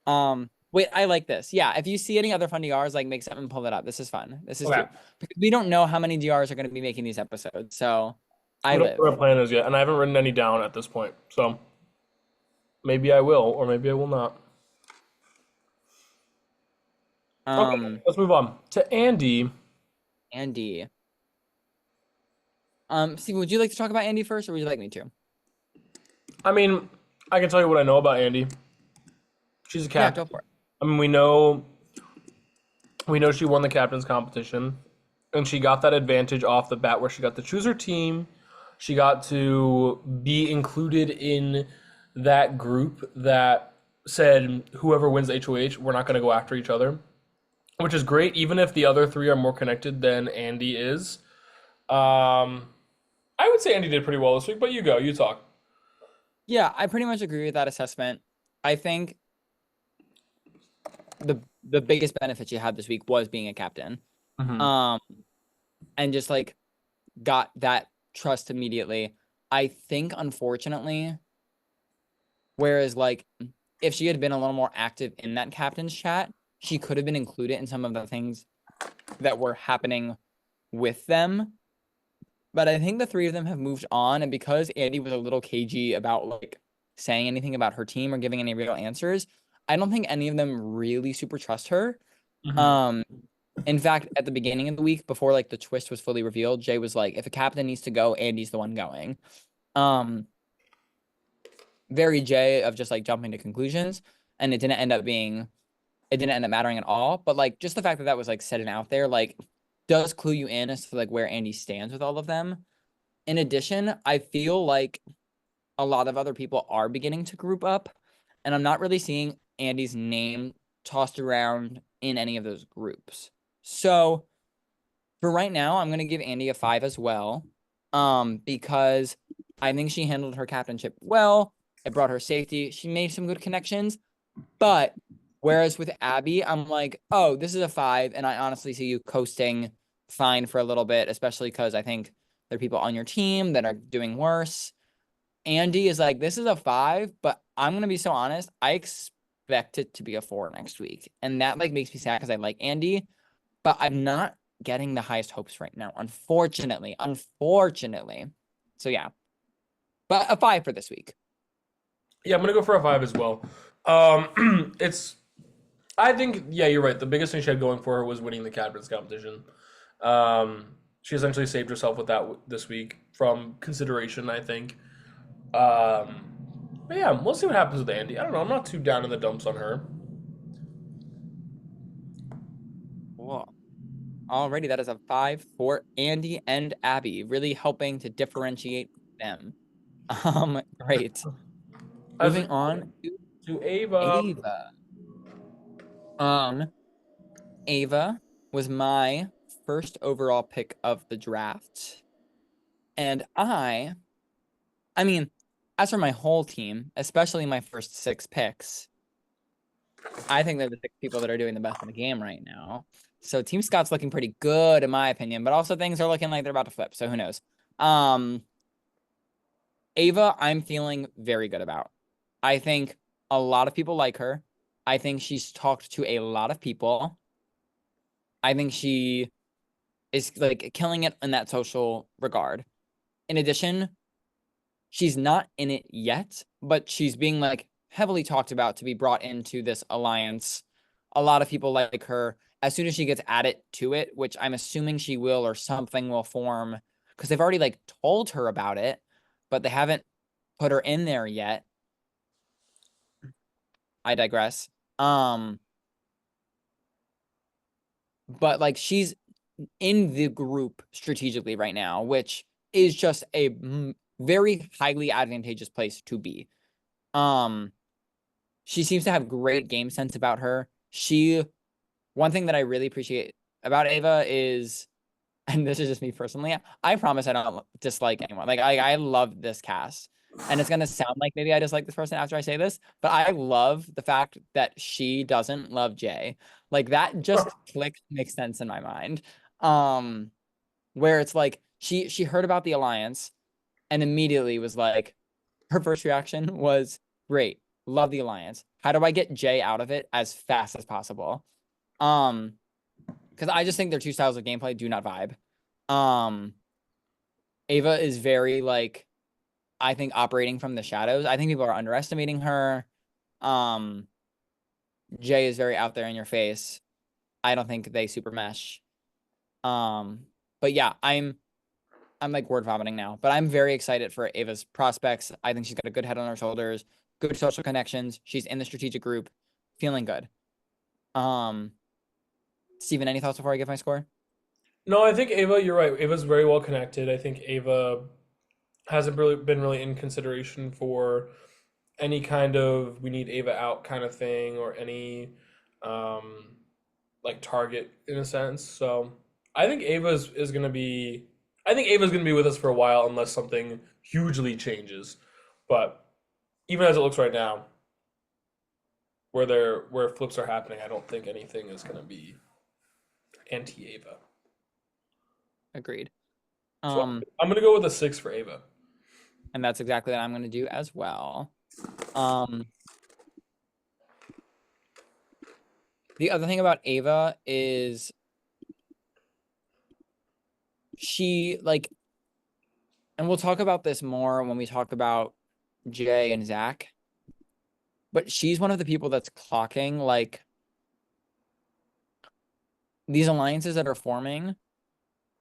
Wait, I like this. Yeah, if you see any other fun DRs, like make something and pull it up. This is fun. This is Okay. cute. Because we don't know how many DRs are going to be making these episodes. So I We don't know live. what our plan is yet, and I haven't written any down at this point. So maybe I will, or maybe I will not. Okay, Um, let's move on to Andy. Andy. Steve, would you like to talk about Andy first, or would you like me to? I mean, I can tell you what I know about Andy. She's a Yeah, go captain. for it. I mean, we know she won the captain's competition, and she got that advantage off the bat where she got to choose her team. She got to be included in that group that said whoever wins HOH, we're not going to go after each other, which is great, even if the other three are more connected than Andy is. Um, I would say Andy did pretty well this week, but you go, you talk. Yeah, I pretty much agree with that assessment. I think the biggest benefit she had this week was being a captain. Hmm. Um, and just like got that trust immediately. I think unfortunately, whereas like if she had been a little more active in that captain's chat, she could have been included in some of the things that were happening with them. But I think the three of them have moved on, and because Andy was a little cagey about like saying anything about her team or giving any real answers, I don't think any of them really super trust her. Hmm. Um, in fact, at the beginning of the week, before like the twist was fully revealed, Jay was like, if a captain needs to go, Andy's the one going. Um, very Jay of just like jumping to conclusions. And it didn't end up mattering at all. But like just the fact that that was like sitting out there, like does clue you in as to like where Andy stands with all of them. In addition, I feel like a lot of other people are beginning to group up, and I'm not really seeing Andy's name tossed around in any of those groups. So for right now, I'm gonna give Andy a 5 as well. Because I think she handled her captainship well. It brought her safety. She made some good connections. But whereas with Abby, I'm like, oh, this is a 5, and I honestly see you coasting fine for a little bit, especially because I think there are people on your team that are doing worse. Andy is like, this is a 5, but I'm gonna be so honest, I expect it to be a 4 next week. And that like makes me sad because I like Andy, but I'm not getting the highest hopes right now, unfortunately. Unfortunately. So yeah. But a 5 for this week. Yeah, I'm gonna go for a 5 as well. It's I think, yeah, you're right. The biggest thing she had going for her was winning the captain's competition. She essentially saved herself with that this week from consideration, I think. But yeah, we'll see what happens with Andy. I don't know. I'm not too down in the dumps on her. Cool. Alrighty, that is a 5 for Andy and Abby, really helping to differentiate them. Great. As we Moving on to to Ava. Ava. Um, Ava was my first overall pick of the draft. And I mean, as for my whole team, especially my first 6 picks, I think they're the 6 people that are doing the best in the game right now. So Team Scott's looking pretty good in my opinion, but also things are looking like they're about to flip. So who knows? Um, Ava, I'm feeling very good about. I think a lot of people like her. I think she's talked to a lot of people. I think she is like killing it in that social regard. In addition, she's not in it yet, but she's being like heavily talked about to be brought into this alliance. A lot of people like her. As soon as she gets added to it, which I'm assuming she will, or something will form, because they've already like told her about it, but they haven't put her in there yet. I digress. Um, but like she's in the group strategically right now, which is just a very highly advantageous place to be. Um, she seems to have great game sense about her. One thing that I really appreciate about Ava is, and this is just me personally, I promise I don't dislike anyone. Like I love this cast. And it's gonna sound like maybe I dislike this person after I say this, but I love the fact that she doesn't love Jay. Like that just clicks, makes sense in my mind. Um, where it's like she heard about the alliance and immediately was like, her first reaction was, great, love the alliance. How do I get Jay out of it as fast as possible? Um, because I just think their two styles of gameplay do not vibe. Um, Ava is very like, I think operating from the shadows. I think people are underestimating her. Um, Jay is very out there in your face. I don't think they super mesh. Um, but yeah, I'm like word vomiting now, but I'm very excited for Ava's prospects. I think she's got a good head on her shoulders, good social connections. She's in the strategic group, feeling good. Um, Steven, any thoughts before I give my score? No, I think Ava, you're right. Ava's very well connected. I think Ava hasn't really been really in consideration for any kind of we need Ava out kind of thing or any um, like target in a sense. So I think is gonna be I think Ava's gonna be with us for a while unless something hugely changes. But even as it looks right now, where flips are happening, I don't think anything is gonna be anti Ava. Agreed. So Um, I'm gonna go with a 6 for Ava. and that's exactly what I'm going to do as well. Um, the other thing about Ava is she like, and we'll talk about this more when we talk about Jay and Zach, but she's one of the people that's clocking like these alliances that are forming.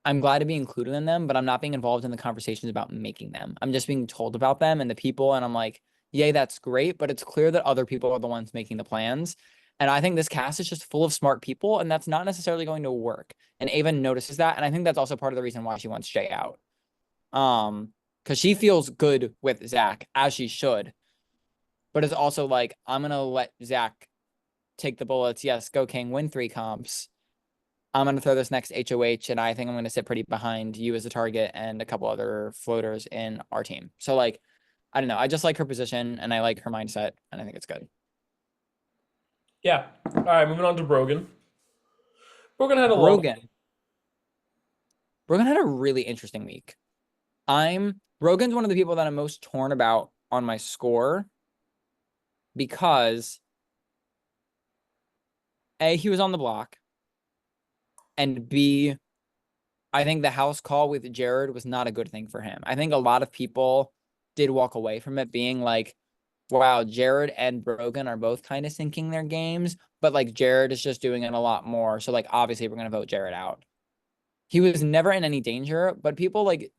I'm glad to be included in them, but I'm not being involved in the conversations about making them. I'm just being told about them and the people, and I'm like, yay, that's great, but it's clear that other people are the ones making the plans. And I think this cast is just full of smart people, and that's not necessarily going to work. And Ava notices that, and I think that's also part of the reason why she wants Jay out. Because she feels good with Zach, as she should, but it's also like, I'm gonna let Zach take the bullets. Yes, go King, win 3 comps. I'm going to throw this next HOH, and I think I'm going to sit pretty behind you as a target and a couple other floaters in our team. So, like, I don't know. I just like her position, and I like her mindset, and I think it's good. Yeah. All right, moving on to Brogan. Brogan had a long. Brogan. Brogan had a really interesting week. Brogan's one of the people that I'm most torn about on my score because A, he was on the block, and B, I think the house call with Jared was not a good thing for him. I think a lot of people did walk away from it being like, wow, Jared and Brogan are both kind of sinking their games, but like Jared is just doing it a lot more. So like obviously we're gonna vote Jared out. He was never in any danger, but people like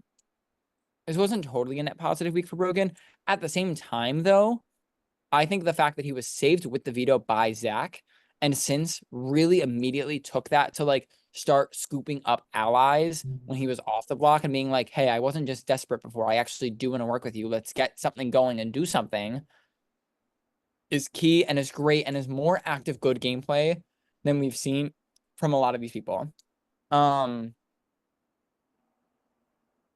this wasn't totally a net positive week for Brogan. At the same time, though, I think the fact that he was saved with the veto by Zach and since really immediately took that to like start scooping up allies when he was off the block and being like, hey, I wasn't just desperate before. I actually do want to work with you. Let's get something going and do something is key and is great and is more active, good gameplay than we've seen from a lot of these people. Um,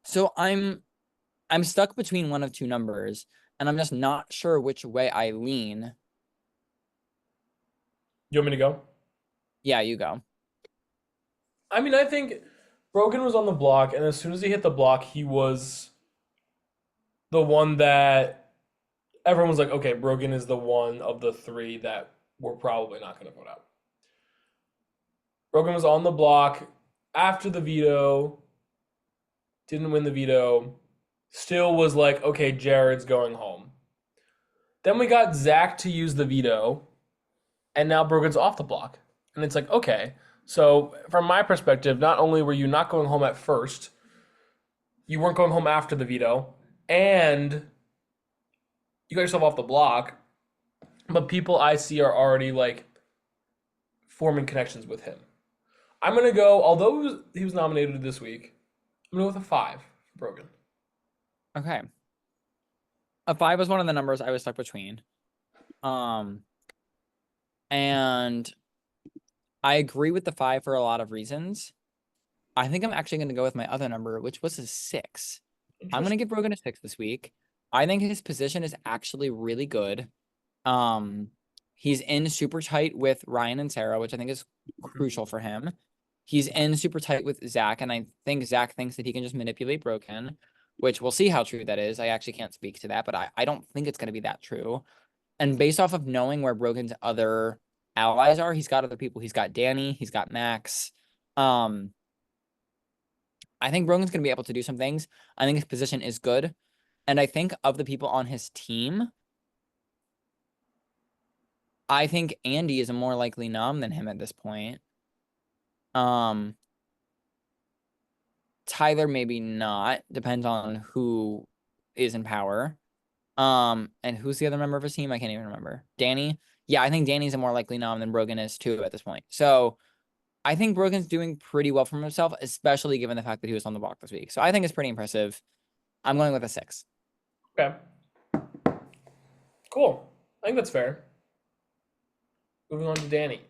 so I'm stuck between one of two numbers, and I'm just not sure which way I lean. You want me to go? Yeah, you go. I mean, I think Brogan was on the block, and as soon as he hit the block, he was the one that everyone was like, okay, Brogan is the one of the three that we're probably not going to vote out. Brogan was on the block after the veto, didn't win the veto, still was like, okay, Jared's going home. Then we got Zach to use the veto, and now Brogan's off the block. And it's like, okay, so from my perspective, not only were you not going home at first, you weren't going home after the veto, and you got yourself off the block, but people I see are already like forming connections with him. I'm gonna go, although he was nominated this week, I'm gonna go with a 5 Brogan. Okay. A 5 was one of the numbers I was stuck between. Um, and I agree with the 5 for a lot of reasons. I think I'm actually going to go with my other number, which was a 6. I'm going to Interesting. give Brogan a 6 this week. I think his position is actually really good. Um, he's in super tight with Ryan and Sarah, which I think is crucial for him. He's in super tight with Zach, and I think Zach thinks that he can just manipulate Broken, which we'll see how true that is. I actually can't speak to that, but I don't think it's going to be that true. And based off of knowing where Broken's other allies are, he's got other people. He's got Danny, he's got Max. Um, I think Brogan's going to be able to do some things. I think his position is good. And I think of the people on his team, I think Andy is a more likely nom than him at this point. Um, Tyler maybe not. Depends on who is in power. And who's the other member of his team? I can't even remember. Danny. Yeah, I think Danny's a more likely nom than Brogan is too at this point. So I think Brogan's doing pretty well for himself, especially given the fact that he was on the block this week. So I think it's pretty impressive. I'm going with a 6. Okay. Cool. I think that's fair. Moving on to Danny.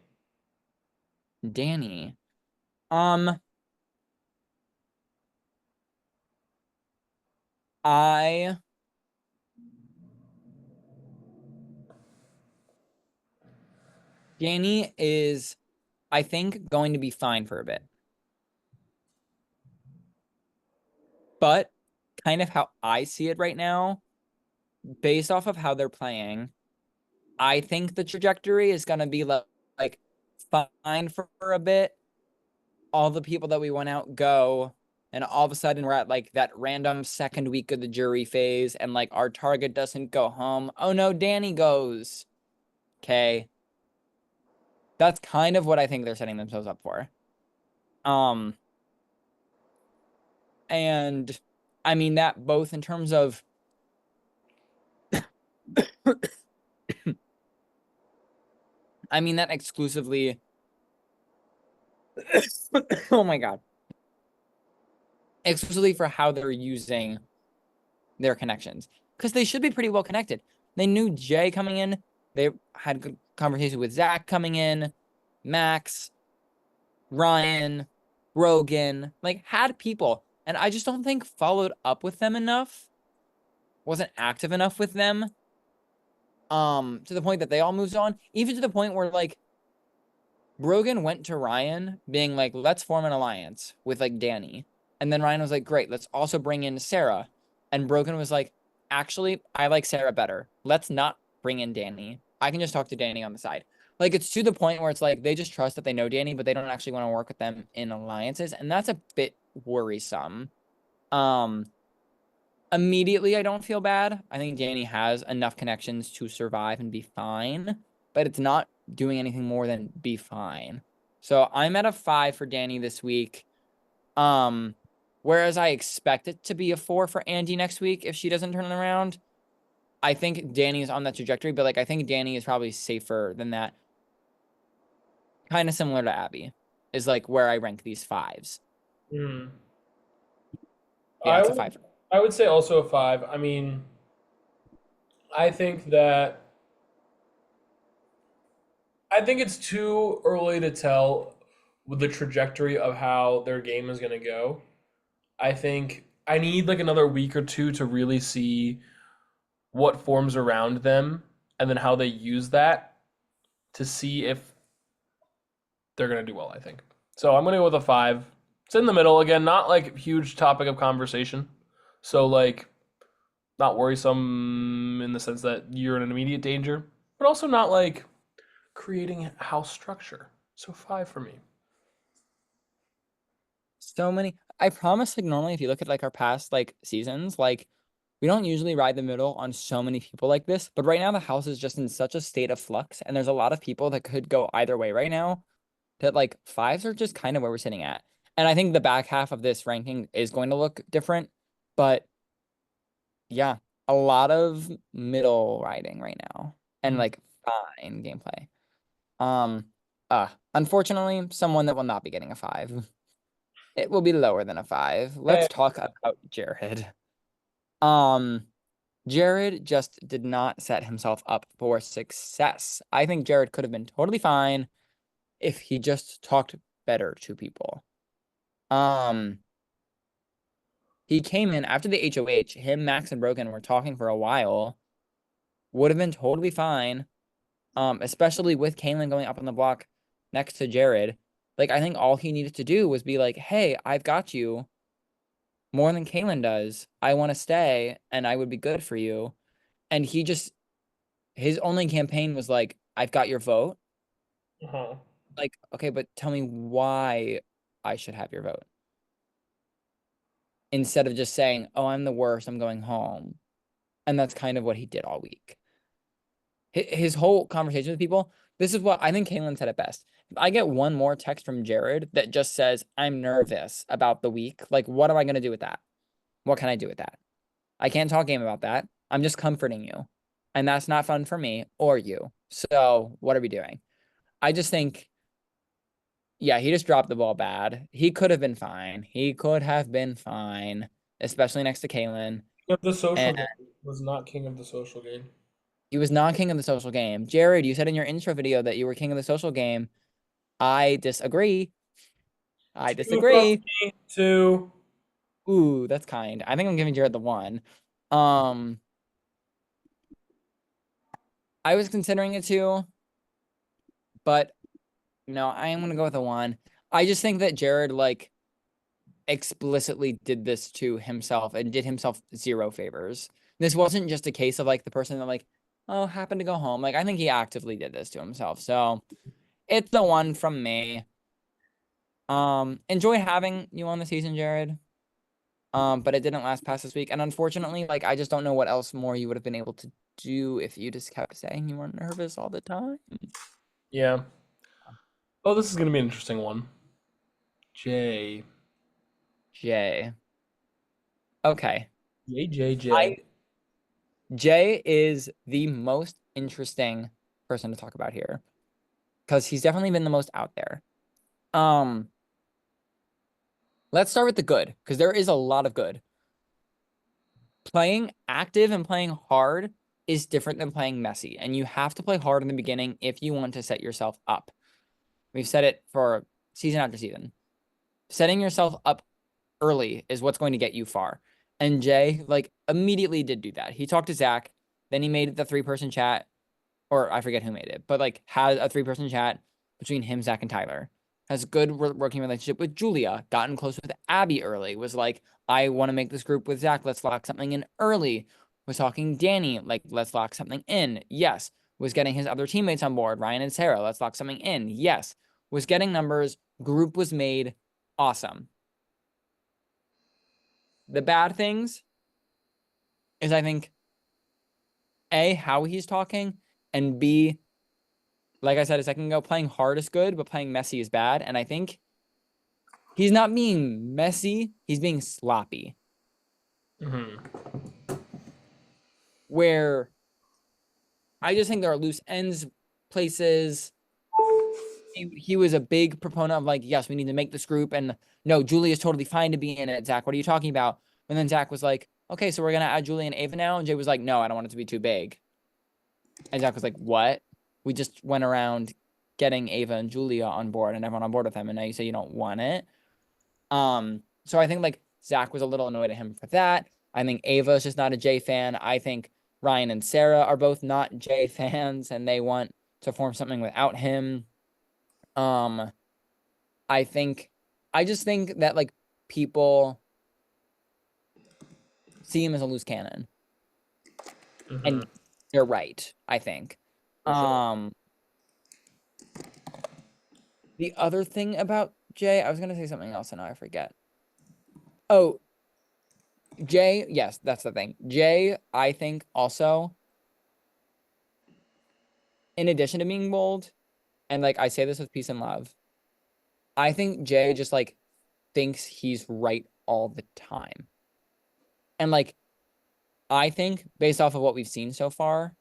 Danny. Um, I Danny is, I think, going to be fine for a bit. But kind of how I see it right now, based off of how they're playing, I think the trajectory is going to be like fine for a bit. All the people that we went out go, and all of a sudden we're at like that random second week of the jury phase, and like our target doesn't go home. Oh no, Danny goes. Okay. That's kind of what I think they're setting themselves up for. Um, and I mean that both in terms of I mean that exclusively. Oh my God. Exclusively for how they're using their connections. Because they should be pretty well connected. They knew Jay coming in. They had good conversation with Zach coming in, Max, Ryan, Rogan, like had people. And I just don't think followed up with them enough, wasn't active enough with them. To the point that they all moved on, even to the point where like Brogan went to Ryan being like, let's form an alliance with like Danny. And then Ryan was like, great, let's also bring in Sarah. And Brogan was like, actually, I like Sarah better. Let's not bring in Danny. I can just talk to Danny on the side. Like it's to the point where it's like they just trust that they know Danny, but they don't actually want to work with them in alliances. And that's a bit worrisome. Um, Immediately, I don't feel bad. I think Danny has enough connections to survive and be fine, but it's not doing anything more than be fine. So I'm at a 5 for Danny this week. Um, Whereas I expect it to be a 4 for Andy next week if she doesn't turn it around. I think Danny is on that trajectory, but like I think Danny is probably safer than that. Kind of similar to Abby, is like where I rank these 5s. Hmm. Yeah, I it's a would 5. I would say also a 5. I mean, I think it's too early to tell with the trajectory of how their game is going to go. I think I need like another week or two to really see what forms around them and then how they use that to see if they're going to do well, I think. So I'm going to go with a 5. It's in the middle again, not like huge topic of conversation. So like not worrisome in the sense that you're in an immediate danger, but also not like creating house structure. So 5 for me. So many. I promise, like normally, if you look at like our past like seasons, like we don't usually ride the middle on so many people like this. But right now, the house is just in such a state of flux, and there's a lot of people that could go either way right now. That like 5s are just kind of where we're sitting at. And I think the back half of this ranking is going to look different. But yeah, a lot of middle riding right now, and Mhm. like fine gameplay. Um, unfortunately, someone that will not be getting a 5 It will be lower than a 5. Eh, Let's talk about Jared. Um, Jared just did not set himself up for success. I think Jared could have been totally fine if he just talked better to people. Um, he came in after the HOH, him, Max, and Broken were talking for a while. Would have been totally fine. Especially with Kaylin going up on the block next to Jared. Like, I think all he needed to do was be like, hey, I've got you more than Kaylin does. I want to stay and I would be good for you. And he just, his only campaign was like, I've got your vote. uh-huh. Like, okay, but tell me why I should have your vote. Instead of just saying, oh, I'm the worst, I'm going home. And that's kind of what he did all week. His whole conversation with people, this is what I think Kaylin said it best. If I get one more text from Jared that just says, I'm nervous about the week, like, what am I going to do with that? What can I do with that? I can't talk game about that. I'm just comforting you. And that's not fun for me or you. So what are we doing? I just think, yeah, he just dropped the ball bad. He could have been fine. He could have been fine, especially next to Kaylin. King of the And social game was not king of the social game. he was not king of the social game. Jared, you said in your intro video that you were king of the social game. I disagree. I Two from disagree. me, two. Ooh, that's kind. I think I'm giving Jared the 1. Um, I was considering it too, but no, I am gonna go with a 1. I just think that Jared like explicitly did this to himself and did himself zero favors. This wasn't just a case of like the person that like, oh, happened to go home. Like I think he actively did this to himself. So it's the 1 from me. Enjoy having you on the season, Jared. But it didn't last past this week. And unfortunately, like I just don't know what else more you would have been able to do if you just kept saying you were nervous all the time. Yeah. Oh, this is gonna be an interesting one. J. Jay. Okay. J J I J. Jay is the most interesting person to talk about here because he's definitely been the most out there. Um, let's start with the good because there is a lot of good. Playing active and playing hard is different than playing messy, and you have to play hard in the beginning if you want to set yourself up. We've said it for season after season. Setting yourself up early is what's going to get you far. And Jay, like, immediately did do that. He talked to Zach, then he made the 3-person chat, or I forget who made it, but like had a 3-person chat between him, Zach, and Tyler. Has a good working relationship with Julia, gotten close with Abby early, was like, I want to make this group with Zach. Let's lock something in early. Was talking Danny, like, let's lock something in. Yes. Was getting his other teammates on board, Ryan and Sarah. Let's lock something in. Yes. Was getting numbers. Group was made. Awesome. The bad things is I think A, how he's talking, and B, like I said a second ago, playing hard is good, but playing messy is bad. And I think he's not being messy, he's being sloppy. Mm-hmm. Where I just think there are loose ends places. He was a big proponent of like, yes, we need to make this group. And no, Julie is totally fine to be in it. Zach, what are you talking about? And then Zach was like, okay, so we're gonna add Julie and Ava now. And Jay was like, no, I don't want it to be too big. And Zach was like, what? We just went around getting Ava and Julia on board and everyone on board with them. And now you say you don't want it. So I think like Zach was a little annoyed at him for that. I think Ava is just not a Jay fan. I think Ryan and Sarah are both not Jay fans and they want to form something without him. Um, I think I just think that like people see him as a loose cannon. Mm-hmm. And they're right, I think. For sure. Um, the other thing about Jay, I was gonna say something else and now I forget. Oh, Jay, yes, that's the thing. Jay, I think also, in addition to being bold, and like I say this with peace and love, I think Jay just like thinks he's right all the time. And like I think based off of what we've seen so far,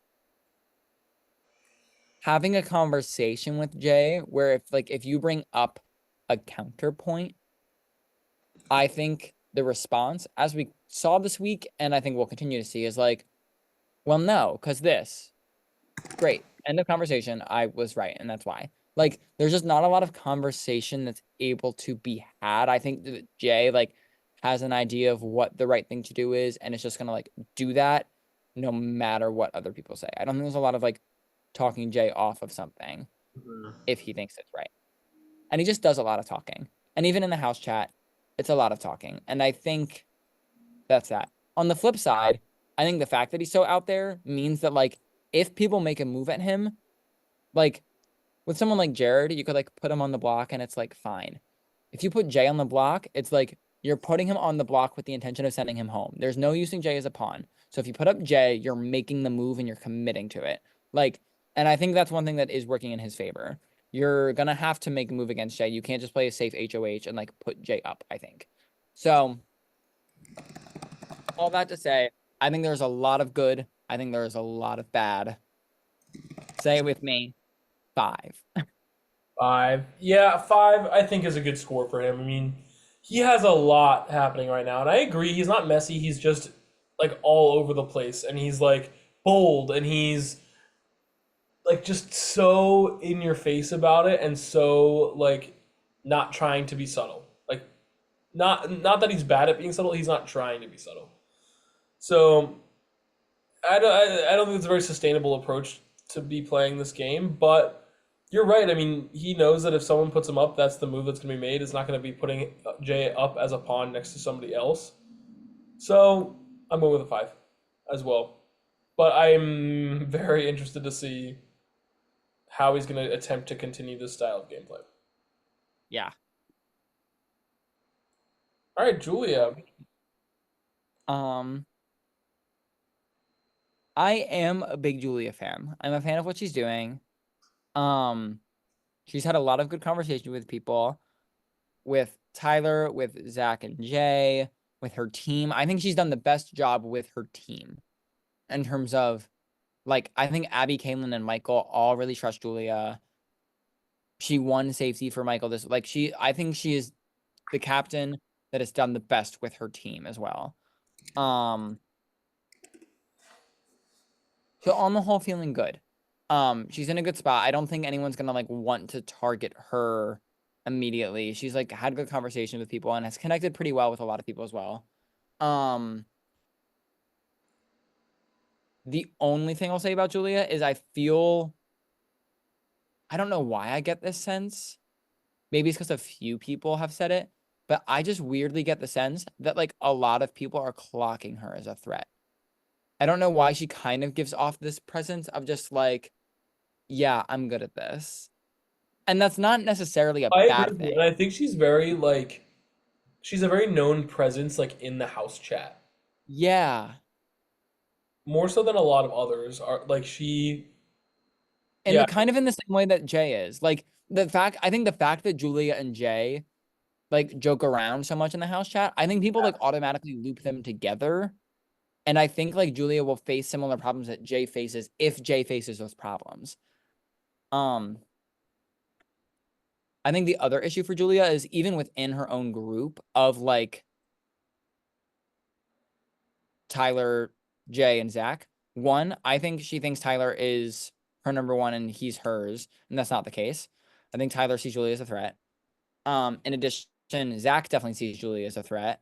having a conversation with Jay where if like if you bring up a counterpoint, I think the response, as we saw this week, and I think we'll continue to see, is like, well, no, because this. Great. End of conversation. I was right, and that's why. Like, there's just not a lot of conversation that's able to be had. I think that Jay like has an idea of what the right thing to do is, and it's just gonna like do that no matter what other people say. I don't think there's a lot of like talking Jay off of something if he thinks it's right. And he just does a lot of talking. And even in the house chat, it's a lot of talking. And I think that's that. On the flip side, I think the fact that he's so out there means that like if people make a move at him, like with someone like Jared, you could like put him on the block and it's like fine. If you put Jay on the block, it's like you're putting him on the block with the intention of sending him home. There's no using Jay as a pawn. So if you put up Jay, you're making the move and you're committing to it. Like, and I think that's one thing that is working in his favor. You're gonna have to make a move against Jay. You can't just play a safe HOH and like put Jay up, I think. So all that to say, I think there's a lot of good. I think there's a lot of bad. Say it with me. 5. 5. Yeah, 5 I think is a good score for him. I mean, he has a lot happening right now, and I agree. He's not messy. He's just like all over the place, and he's like bold, and he's like just so in your face about it, and so like not trying to be subtle. Like not that he's bad at being subtle. He's not trying to be subtle. So I don't think it's a very sustainable approach to be playing this game, but you're right. I mean, he knows that if someone puts him up, that's the move that's going to be made. It's not going to be putting Jay up as a pawn next to somebody else. So I'm going with a 5 as well. But I'm very interested to see how he's going to attempt to continue this style of gameplay. Yeah. All right, Julia. Um, I am a big Julia fan. I'm a fan of what she's doing. Um, she's had a lot of good conversation with people, with Tyler, with Zach and Jay, with her team. I think she's done the best job with her team in terms of like I think Abby, Caitlin, and Michael all really trust Julia. She won safety for Michael. This like I think she is the captain that has done the best with her team as well. Um, So on the whole, feeling good. She's in a good spot. I don't think anyone's gonna like want to target her immediately. She's like had good conversation with people and has connected pretty well with a lot of people as well. Um, the only thing I'll say about Julia is I don't know why I get this sense. Maybe it's because a few people have said it, but I just weirdly get the sense that like a lot of people are clocking her as a threat. I don't know why she kind of gives off this presence of just like, yeah, I'm good at this. And that's not necessarily a I agree bad with you, thing. and I think she's very like she's a very known presence like in the house chat. Yeah. More so than a lot of others are like she And yeah, the kind of in the same way that Jay is. Like I think the fact that Julia and Jay like joke around so much in the house chat, I think people like automatically loop them together. And I think like Julia will face similar problems that Jay faces if Jay faces those problems. Um, I think the other issue for Julia is even within her own group of like Tyler, Jay, and Zach. One, I think she thinks Tyler is her number one and he's hers, and that's not the case. I think Tyler sees Julia as a threat. In addition, Zach definitely sees Julia as a threat.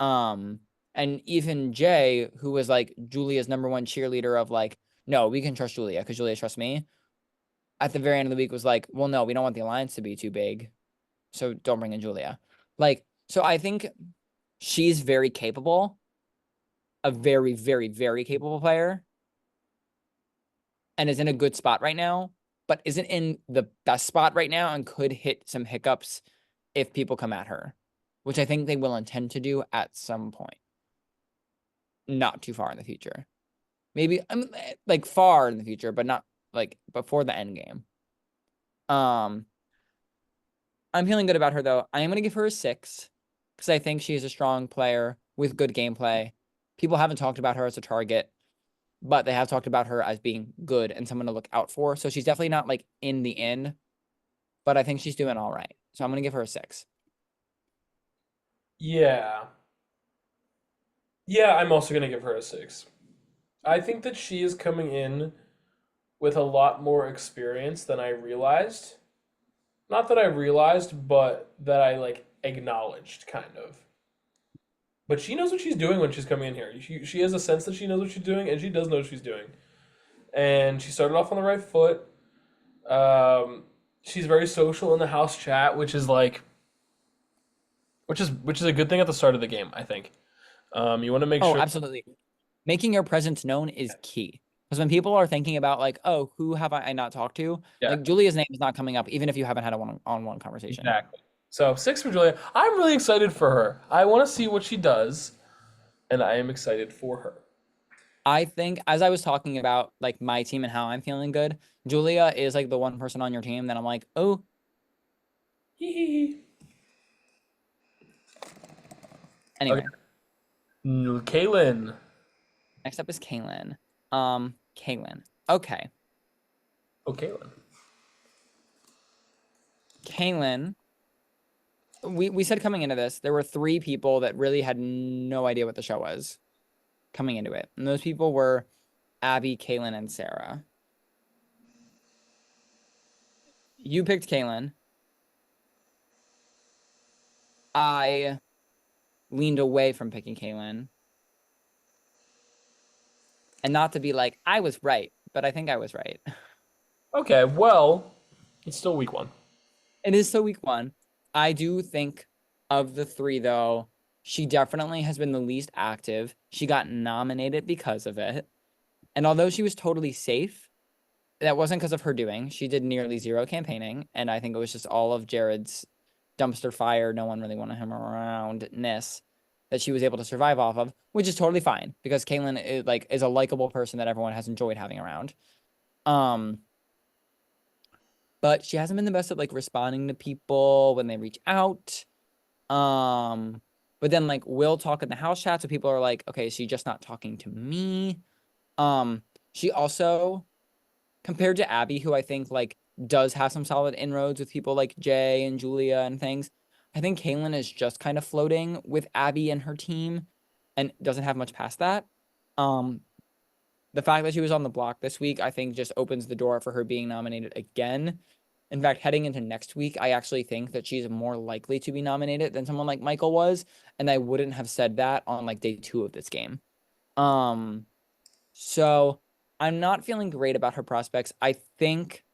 Um, and even Jay, who was like Julia's number one cheerleader of like, no, we can trust Julia because Julia trusts me. At the very end of the week, was like, well, no, we don't want the alliance to be too big, so don't bring in Julia. Like, so I think she's very capable, a very, very, very capable player, and is in a good spot right now, but isn't in the best spot right now and could hit some hiccups if people come at her, which I think they will intend to do at some point. Not too far in the future. Maybe like far in the future, but not like before the end game. Um, I'm feeling good about her though. I am gonna give her a 6 because I think she is a strong player with good gameplay. People haven't talked about her as a target, but they have talked about her as being good and someone to look out for. So she's definitely not like in the end, but I think she's doing all right. So I'm gonna give her a 6. Yeah. Yeah, I'm also gonna give her a 6. I think that she is coming in with a lot more experience than I realized. Not that I realized, but that I like acknowledged kind of. But she knows what she's doing when she's coming in here. She has a sense that she knows what she's doing, and she does know what she's doing. And she started off on the right foot. Um, she's very social in the house chat, which is a good thing at the start of the game, I think. You want to make Oh, sure. absolutely. Making your presence known is key. Because when people are thinking about like, oh, who have I not talked to? Yeah, Like Julia's name is not coming up, even if you haven't had a one-on-one conversation. exactly. So 6 for Julia. I'm really excited for her. I want to see what she does, and I am excited for her. I think as I was talking about like my team and how I'm feeling good, Julia is like the one person on your team that I'm like, oh, Hee hee hee. Okay. anyway. Kaylin. Next up is Kaylin. Kaylin. Okay. Oh, Kaylin. Kaylin. We said coming into this, there were three people that really had no idea what the show was coming into it. And those people were Abby, Kaylin, and Sarah. You picked Kaylin. I leaned away from picking Kaylin. And not to be like, I was right, but I think I was right. Okay, well, it's still week 1. It is so week one. I do think of the three, though, she definitely has been the least active. She got nominated because of it. And although she was totally safe, that wasn't because of her doing. She did nearly zero campaigning. And I think it was just all of Jared's dumpster fire, no one really wanted him aroundness that she was able to survive off of, which is totally fine because Caitlyn is a likable person that everyone has enjoyed having around. Um, but she hasn't been the best at like responding to people when they reach out. Um, but then like we'll talk in the house chat, so people are like, okay, is she just not talking to me? She also, compared to Abby, who I think like does have some solid inroads with people like Jay and Julia and things, I think Kaylin is just kind of floating with Abby and her team and doesn't have much past that. Um, the fact that she was on the block this week, I think, just opens the door for her being nominated again. In fact, heading into next week, I actually think that she's more likely to be nominated than someone like Michael was, and I wouldn't have said that on like day 2 of this game. Um, so I'm not feeling great about her prospects. I think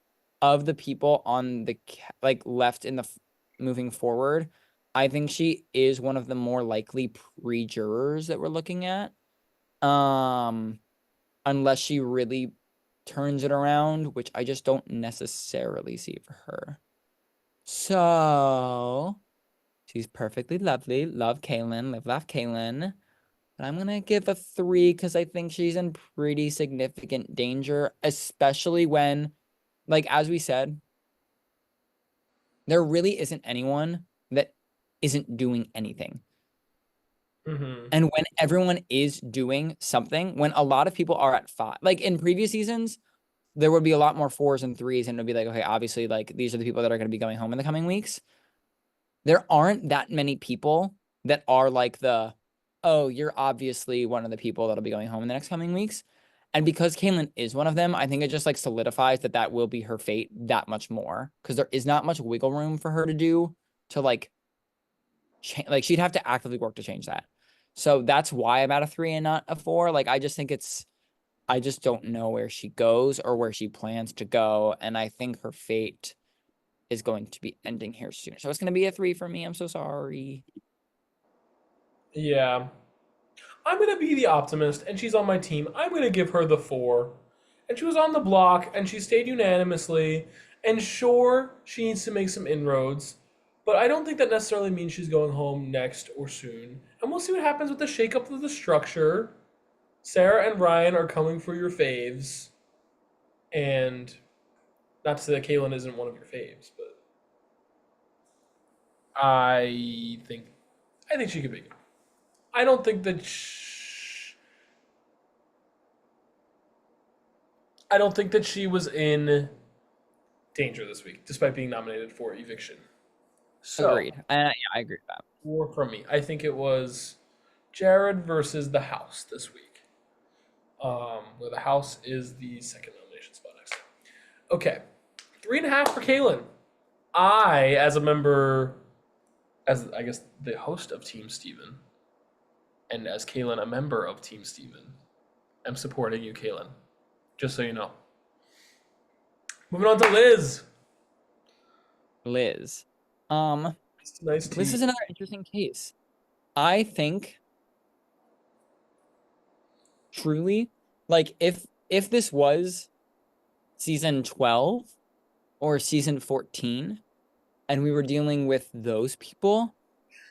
of the people on the like left in the moving forward, I think she is one of the more likely pre-jurors that we're looking at. Um, unless she really turns it around, which I just don't necessarily see for her. So she's perfectly lovely. Love Kaylin. Live, laugh, Kaylin. But I'm gonna give a 3 because I think she's in pretty significant danger, especially when, like as we said, there really isn't anyone that isn't doing anything. Mm-hmm. And when everyone is doing something, when a lot of people are at 5, like in previous seasons, there would be a lot more 4s and 3s, and it would be like, okay, obviously, like these are the people that are going to be going home in the coming weeks. There aren't that many people that are like oh, you're obviously one of the people that'll be going home in the next coming weeks. And because Kaylin is one of them, I think it just like solidifies that that will be her fate that much more because there is not much wiggle room for her to do to like change. Like she'd have to actively work to change that. So that's why I'm at a 3 and not a 4. Like I just think I just don't know where she goes or where she plans to go. And I think her fate is going to be ending here soon. So it's going to be a 3 for me. I'm so sorry. Yeah. I'm gonna be the optimist, and she's on my team. I'm gonna give her the 4. And she was on the block, and she stayed unanimously. And sure, she needs to make some inroads, but I don't think that necessarily means she's going home next or soon. And we'll see what happens with the shakeup of the structure. Sarah and Ryan are coming for your faves, and not to say that Kaylin isn't one of your faves, but I think I think she could be good. I don't think that. I don't think that she was in danger this week, despite being nominated for eviction. So, Agreed. And yeah, I agree with that. four from me. I think it was Jared versus the House this week. Where the House is the second nomination spot next time. Okay, 3.5 for Kalen. I, as a member, as I guess the host of Team Steven, and as Kalen, a member of Team Steven, am supporting you, Kalen. Just so you know. Moving on to Liz. Liz. Nice This tea. is another interesting case. I think truly, like if this was season 12 or season 14 and we were dealing with those people,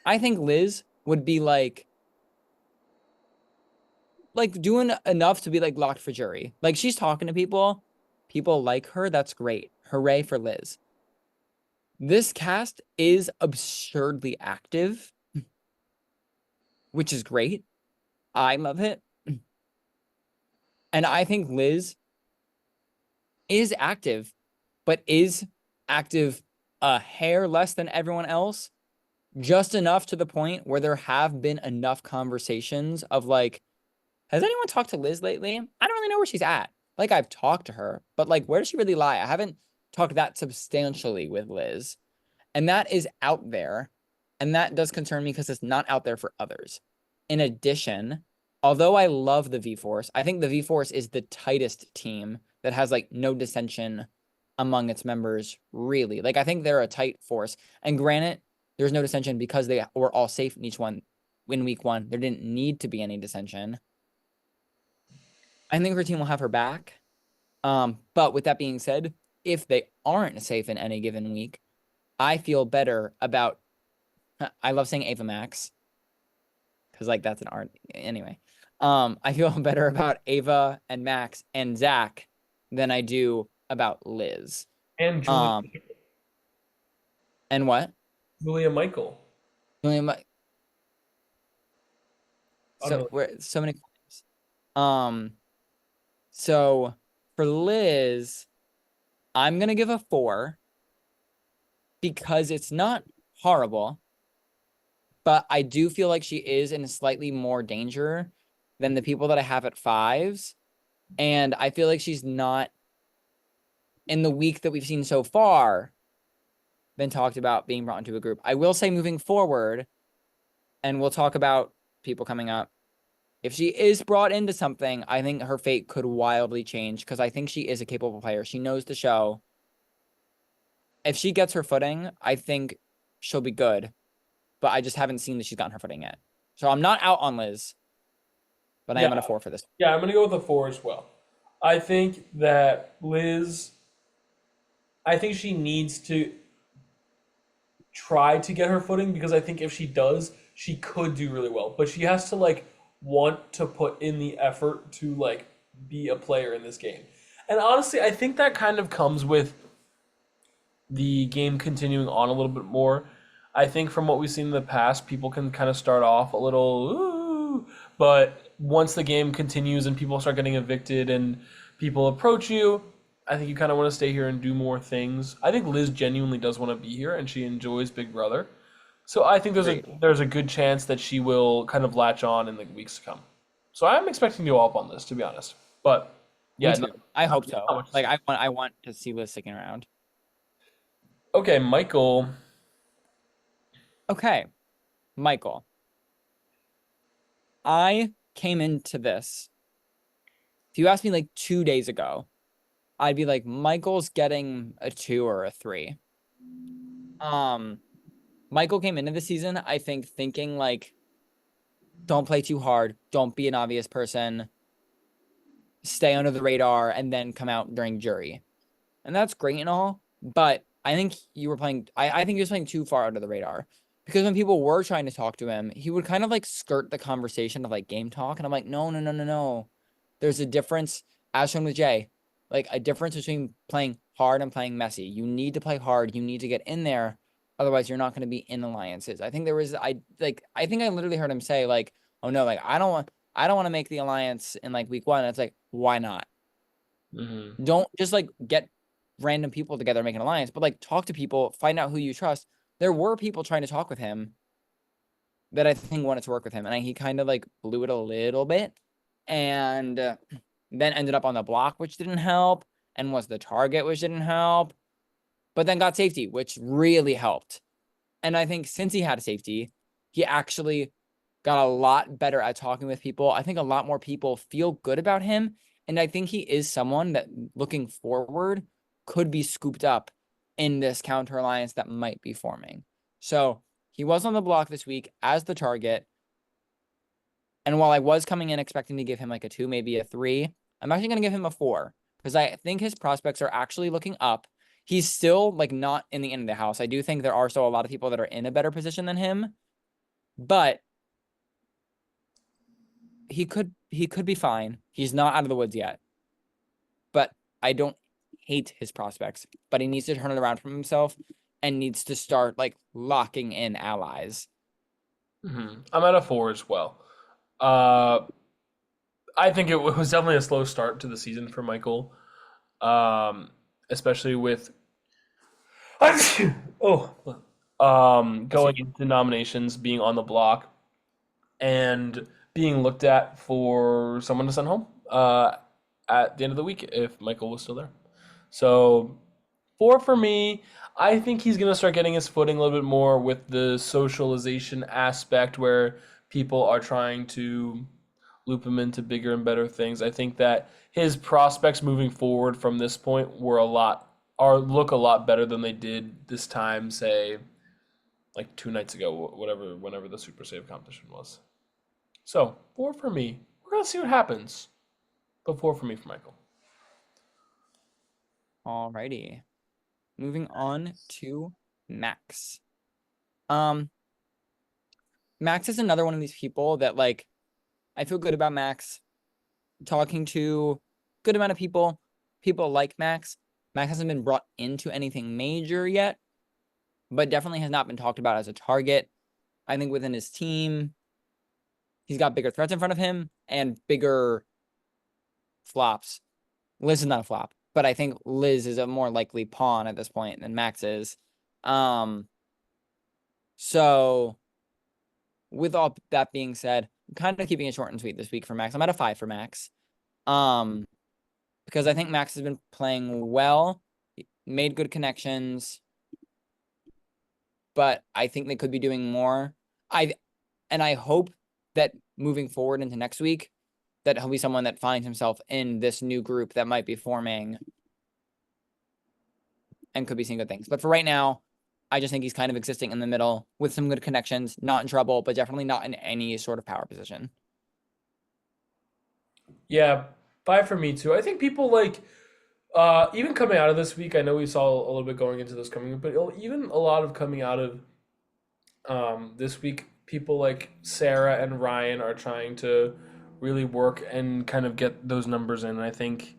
I think Liz would be like doing enough to be like locked for jury. Like she's talking to people, people like her, that's great. Hooray for Liz. This cast is absurdly active, which is great. I love it. And I think Liz is active, but is active a hair less than everyone else, just enough to the point where there have been enough conversations of like, has anyone talked to Liz lately? I don't really know where she's at. Like I've talked to her, but like, where does she really lie? I haven't talked that substantially with Liz. And that is out there. And that does concern me because it's not out there for others. In addition, although I love the V Force, I think the V Force is the tightest team that has like no dissension among its members, really. Like I think they're a tight force. And granted, there's no dissension because they were all safe in each one in week one. There didn't need to be any dissension. I think her team will have her back. But with that being said, if they aren't safe in any given week, I feel better about. I love saying Ava Max because like that's an art. Anyway, I feel better about Ava and Max and Zach than I do about Liz. And Um, and what? Julia Michael. So we're so many claims. So for Liz, I'm gonna give a 4 because it's not horrible, but I do feel like she is in slightly more danger than the people that I have at 5s. And I feel like she's not in the week that we've seen so far been talked about being brought into a group. I will say moving forward, and we'll talk about people coming up. If she is brought into something, I think her fate could wildly change because I think she is a capable player. She knows the show. If she gets her footing, I think she'll be good. But I just haven't seen that she's gotten her footing yet. So I'm not out on Liz, but I am Yeah, at a 4 for this. yeah, I'm gonna go with a 4 as well. I think that Liz. I think she needs to try to get her footing because I think if she does, she could do really well. But she has to like want to put in the effort to like be a player in this game. And honestly, I think that kind of comes with the game continuing on a little bit more. I think from what we've seen in the past, people can kind of start off a little, ooh, but once the game continues and people start getting evicted and people approach you, I think you kind of want to stay here and do more things. I think Liz genuinely does want to be here and she enjoys Big Brother. So I think Agreed. there's a good chance that she will kind of latch on in the weeks to come. So I'm expecting to go up on this, to be honest. But Me yeah, too. I hope so. not much to Like say. I want to see Liz sticking around. Okay, Michael. Okay, Michael. I came into this. If you asked me like 2 days ago, I'd be like, Michael's getting a 2 or a 3. Um, Michael came into the season, I think, thinking like, don't play too hard, don't be an obvious person, stay under the radar, and then come out during jury. And that's great and all, but I think you were playing. I think he was playing too far under the radar because when people were trying to talk to him, he would kind of like skirt the conversation of like game talk, and I'm like, no, no, no, no, no. There's a difference, as shown with Jay, like a difference between playing hard and playing messy. You need to play hard. You need to get in there, otherwise you're not going to be in alliances. I think there was I think I literally heard him say like, oh no, like I don't want to make the alliance in like week 1. And it's like, why not? Hmm. Don't just like get random people together and make an alliance, but like talk to people, find out who you trust, there were people trying to talk with him that I think wanted to work with him, and he kind of like blew it a little bit, and then ended up on the block, which didn't help, and was the target, which didn't help, but then got safety, which really helped. And I think since he had a safety, he actually got a lot better at talking with people. I think a lot more people feel good about him. And I think he is someone that, looking forward, could be scooped up in this counter alliance that might be forming. So he was on the block this week as the target. And while I was coming in expecting to give him like a 2, maybe a 3, I'm actually going to give him a 4 because I think his prospects are actually looking up. He's still like not in the end of the house. I do think there are still a lot of people that are in a better position than him, but he could be fine. He's not out of the woods yet, but I don't hate his prospects, but he needs to turn it around from himself and needs to start like locking in allies. I'm at a 4 as well. Uh, I think it was definitely a slow start to the season for Michael, especially with going into nominations, being on the block, and being looked at for someone to send home at the end of the week if Michael was still there. So 4 for me. I think he's gonna start getting his footing a little bit more with the socialization aspect where people are trying to loop him into bigger and better things. I think that his prospects moving forward from this point look a lot better than they did this time, say like 2 nights ago, whenever the Super Save competition was. So 4 for me. We're gonna see what happens, but 4 for me for Michael. Alrighty. Moving on to Max. Um, Max is another one of these people that like I feel good about Max. Talking to good amount of people. People like Max. Max hasn't been brought into anything major yet, but definitely has not been talked about as a target. I think within his team, he's got bigger threats in front of him and bigger flops. Liz is not a flop, but I think Liz is a more likely pawn at this point than Max is. So with all that being said, I'm kind of keeping it short and sweet this week for Max. I'm at a 5 for Max. Because I think Max has been playing well, made good connections, but I think they could be doing more. I hope that moving forward into next week, that he'll be someone that finds himself in this new group that might be forming and could be seeing good things. But for right now, I just think he's kind of existing in the middle with some good connections, not in trouble, but definitely not in any sort of power position. Yeah, 5 for me too. I think people like even coming out of this week. I know we saw a little bit going into this coming, but even a lot of coming out of this week, people like Sarah and Ryan are trying to really work and kind of get those numbers in. And I think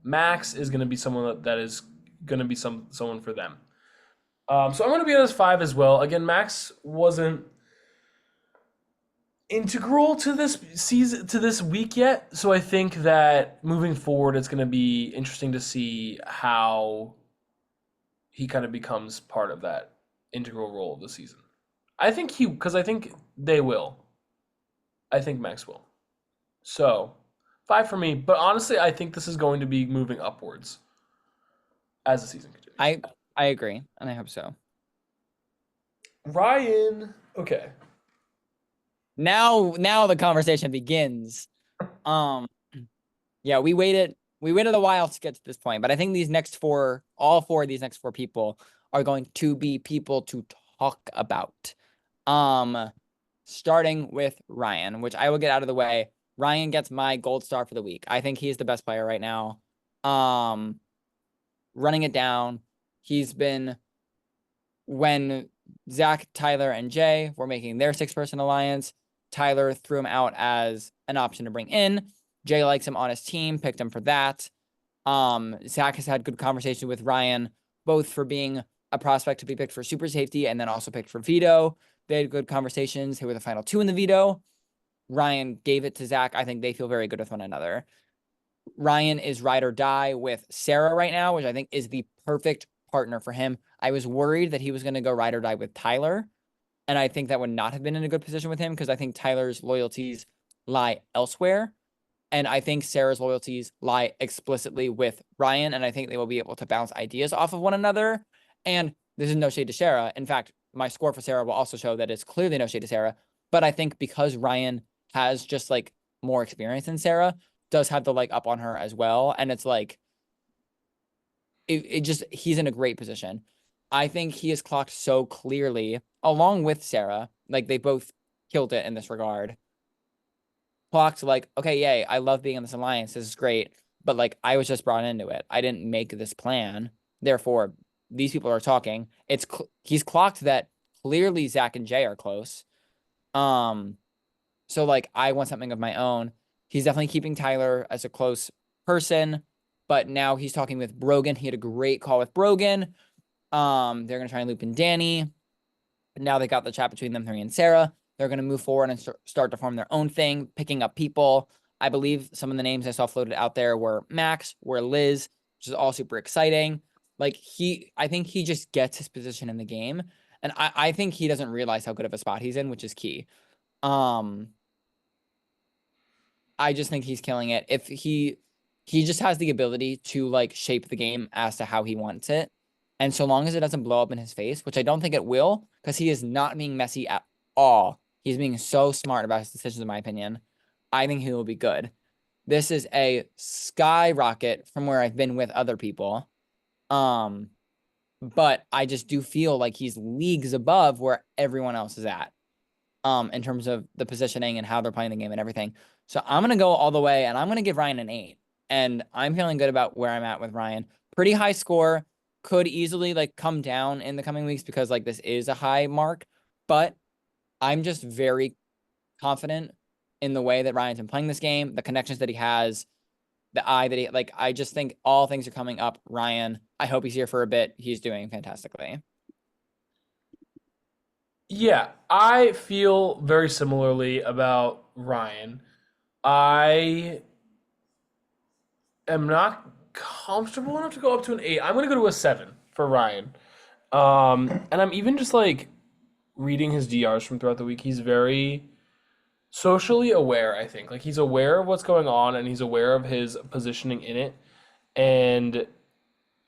Max is going to be someone that is going to be someone for them. So I'm going to be at his 5 as well. Again, Max wasn't integral to this season, to this week yet. So I think that moving forward, it's going to be interesting to see how he kind of becomes part of that integral role of the season. Because I think they will. I think Max will. So 5 for me. But honestly, I think this is going to be moving upwards as the season continues. I agree, and I hope so. Ryan, okay. Now the conversation begins. Yeah, we waited a while to get to this point, but I think all four of these next 4 people are going to be people to talk about. Starting with Ryan, which I will get out of the way. Ryan gets my gold star for the week. I think he's the best player right now. Running it down. He's been, when Zach, Tyler, and Jay were making their 6-person alliance, Tyler threw him out as an option to bring in. Jay likes him on his team, picked him for that. Zach has had good conversation with Ryan, both for being a prospect to be picked for super safety and then also picked for veto. They had good conversations. They were the final 2 in the veto. Ryan gave it to Zach. I think they feel very good with one another. Ryan is ride or die with Sarah right now, which I think is the perfect partner for him. I was worried that he was going to go ride or die with Tyler. And I think that would not have been in a good position with him because I think Tyler's loyalties lie elsewhere. And I think Sarah's loyalties lie explicitly with Ryan. And I think they will be able to bounce ideas off of one another. And this is no shade to Sarah. In fact, my score for Sarah will also show that it's clearly no shade to Sarah. But I think because Ryan has just like more experience than Sarah, does have the like up on her as well. And it's like, it just, he's in a great position. I think he is clocked so clearly along with Sarah. Like they both killed it in this regard. Clocked like, okay, yay, I love being in this alliance. This is great. But like I was just brought into it. I didn't make this plan. Therefore, these people are talking. He's clocked that clearly Zach and Jay are close. So like I want something of my own. He's definitely keeping Tyler as a close person, but now he's talking with Brogan. He had a great call with Brogan. They're gonna try and loop in Danny. Now they got the chat between them three and Sarah. They're gonna move forward and start to form their own thing, picking up people. I believe some of the names I saw floated out there were Max, were Liz, which is all super exciting. Like I think he just gets his position in the game, and I think he doesn't realize how good of a spot he's in, which is key. I just think he's killing it. If he just has the ability to like shape the game as to how he wants it. And so long as it doesn't blow up in his face, which I don't think it will, because he is not being messy at all. He's being so smart about his decisions, in my opinion. I think he will be good. This is a skyrocket from where I've been with other people. But I just do feel like he's leagues above where everyone else is at. In terms of the positioning and how they're playing the game and everything. So I'm gonna go all the way, and I'm gonna give Ryan an 8. And I'm feeling good about where I'm at with Ryan. Pretty high score. Could easily like come down in the coming weeks because like this is a high mark, but I'm just very confident in the way that Ryan's been playing this game, the connections that he has, the eye that he like. I just think all things are coming up. Ryan, I hope he's here for a bit. He's doing fantastically. Yeah, I feel very similarly about Ryan. I am not comfortable enough to go up to an 8. I'm going to go to a 7 for Ryan. And I'm even just like reading his DRs from throughout the week. He's very socially aware, I think. Like he's aware of what's going on and he's aware of his positioning in it. And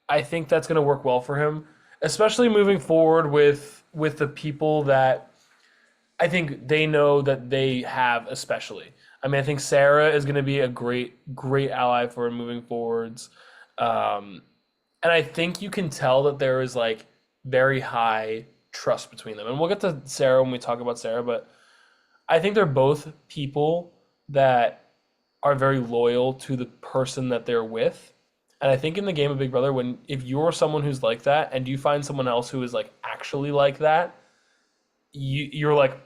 I think that's going to work well for him, especially moving forward with the people that I think they know that they have, especially. I mean, I think Sarah is going to be a great ally for him moving forwards. Um, and I think you can tell that there is like very high trust between them. And we'll get to Sarah when we talk about Sarah, but I think they're both people that are very loyal to the person that they're with. And I think in the game of Big Brother, when if you're someone who's like that and you find someone else who is like actually like that, you're like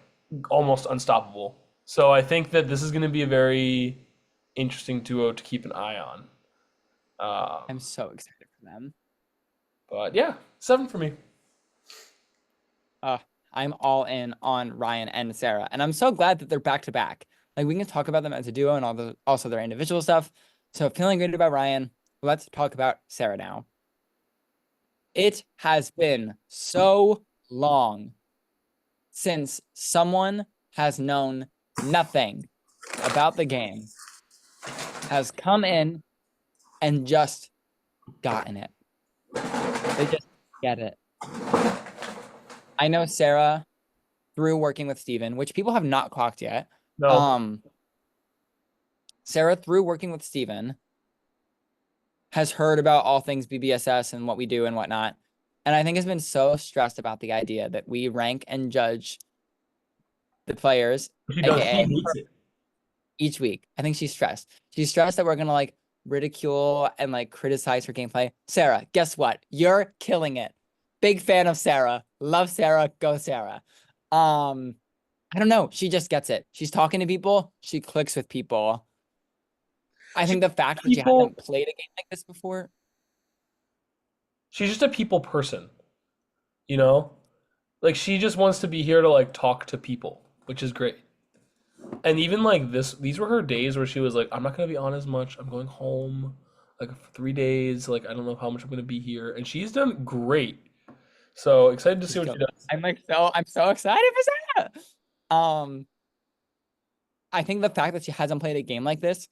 almost unstoppable. So I think that this is going to be a very interesting duo to keep an eye on. I'm so excited for them. But yeah, 7 for me. I'm all in on Ryan and Sarah, and I'm so glad that they're back to back. Like we can talk about them as a duo and also their individual stuff. So feeling great about Ryan. Let's talk about Sarah now. It has been so long since someone has known nothing about the game, has come in and just gotten it. They just get it. I know Sarah through working with Steven, which people have not clocked yet. No. Sarah through working with Steven has heard about all things BBSS and what we do and whatnot. And I think has been so stressed about the idea that we rank and judge the players, She does. She aka hates it. each week. I think she's stressed. She's stressed that we're gonna like ridicule and like criticize her gameplay. Sarah, guess what? You're killing it. Big fan of Sarah. Love Sarah. Go Sarah. I don't know. She just gets it. She's talking to people. She clicks with people. I think the fact that she hasn't played a game like this before. She's just a people person, you know? Like she just wants to be here to like talk to people, which is great. And even like these were her days where she was like, I'm not gonna be on as much. I'm going home. like for 3 days. Like I don't know how much I'm gonna be here, and she's done great. So excited to see She's what she killed. does. I'm so excited for Sarah. I think the fact that she hasn't played a game like this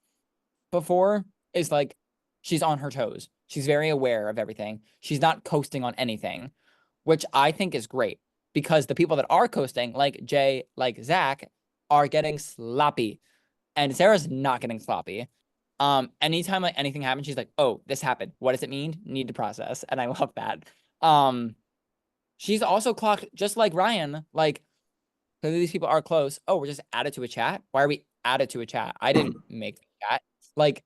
before is like she's on her toes. She's very aware of everything. She's not coasting on anything, which I think is great because the people that are coasting, like Jay, like Zach, are getting sloppy. And Sarah's not getting sloppy. Anytime like anything happens, she's like, "Oh, this happened. What does it mean? Need to process." And I love that. Um, she's also clocked just like Ryan. Like, clearly these people are close. Oh, we're just added to a chat. Why are we added to a chat? I didn't make the chat. Like,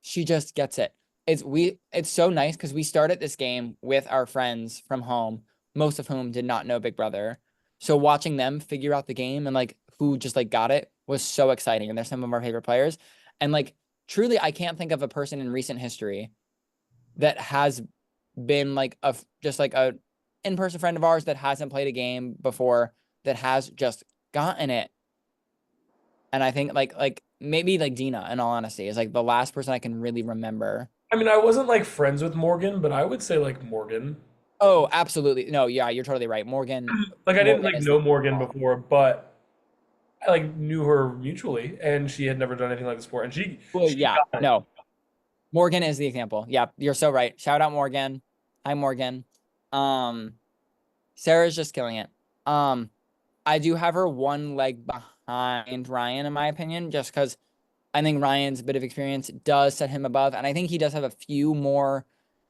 she just gets it. It's so nice because we started this game with our friends from home, most of whom did not know Big Brother. So watching them figure out the game and like who just like got it was so exciting. And they're some of our favorite players. And like truly, I can't think of a person in recent history that has been like just like a in-person friend of ours that hasn't played a game before that has just gotten it. And I think like maybe like Dina, in all honesty, is like the last person I can really remember. I mean, I wasn't like friends with Morgan, but I would say like Morgan. Oh, absolutely. No, yeah, you're totally right. Morgan, Like I didn't Morgan like is the know Morgan before, but I like knew her mutually, and she had never done anything like this before, and well, she yeah, got it. no. Morgan is the example. Yeah, you're so right. Shout out Morgan. Hi, Morgan. Um, Sarah's just killing it. Um, I do have her one leg behind Ryan, in my opinion, just because I think Ryan's bit of experience does set him above, and I think he does have a few more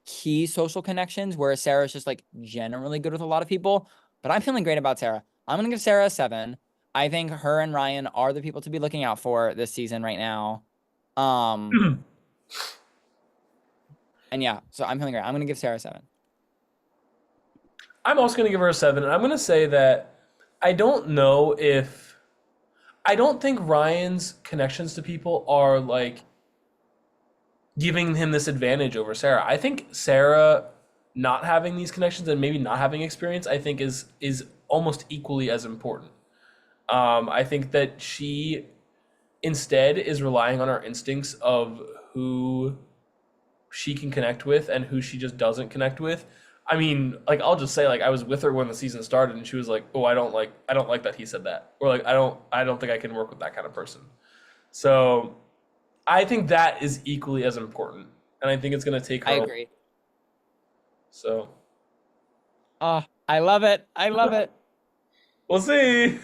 key social connections, whereas Sarah's just like generally good with a lot of people. But I'm feeling great about Sarah. I'm gonna give Sarah a 7. I think her and Ryan are the people to be looking out for this season right now. Um, and yeah, so I'm feeling great. I'm gonna give Sarah a 7. I'm also gonna give her a 7, and I'm gonna say that I don't know if I don't think Ryan's connections to people are like giving him this advantage over Sarah. I think Sarah not having these connections and maybe not having experience, I think is almost equally as important. I think that she instead is relying on her instincts of who she can connect with and who she just doesn't connect with. I mean, like I'll just say like I was with her when the season started and she was like, "Oh, I don't like that he said that." Or like I don't think I can work with that kind of person. So, I think that is equally as important. And I think it's going to take I her. agree. So, Oh, I love it. I love it. we'll see.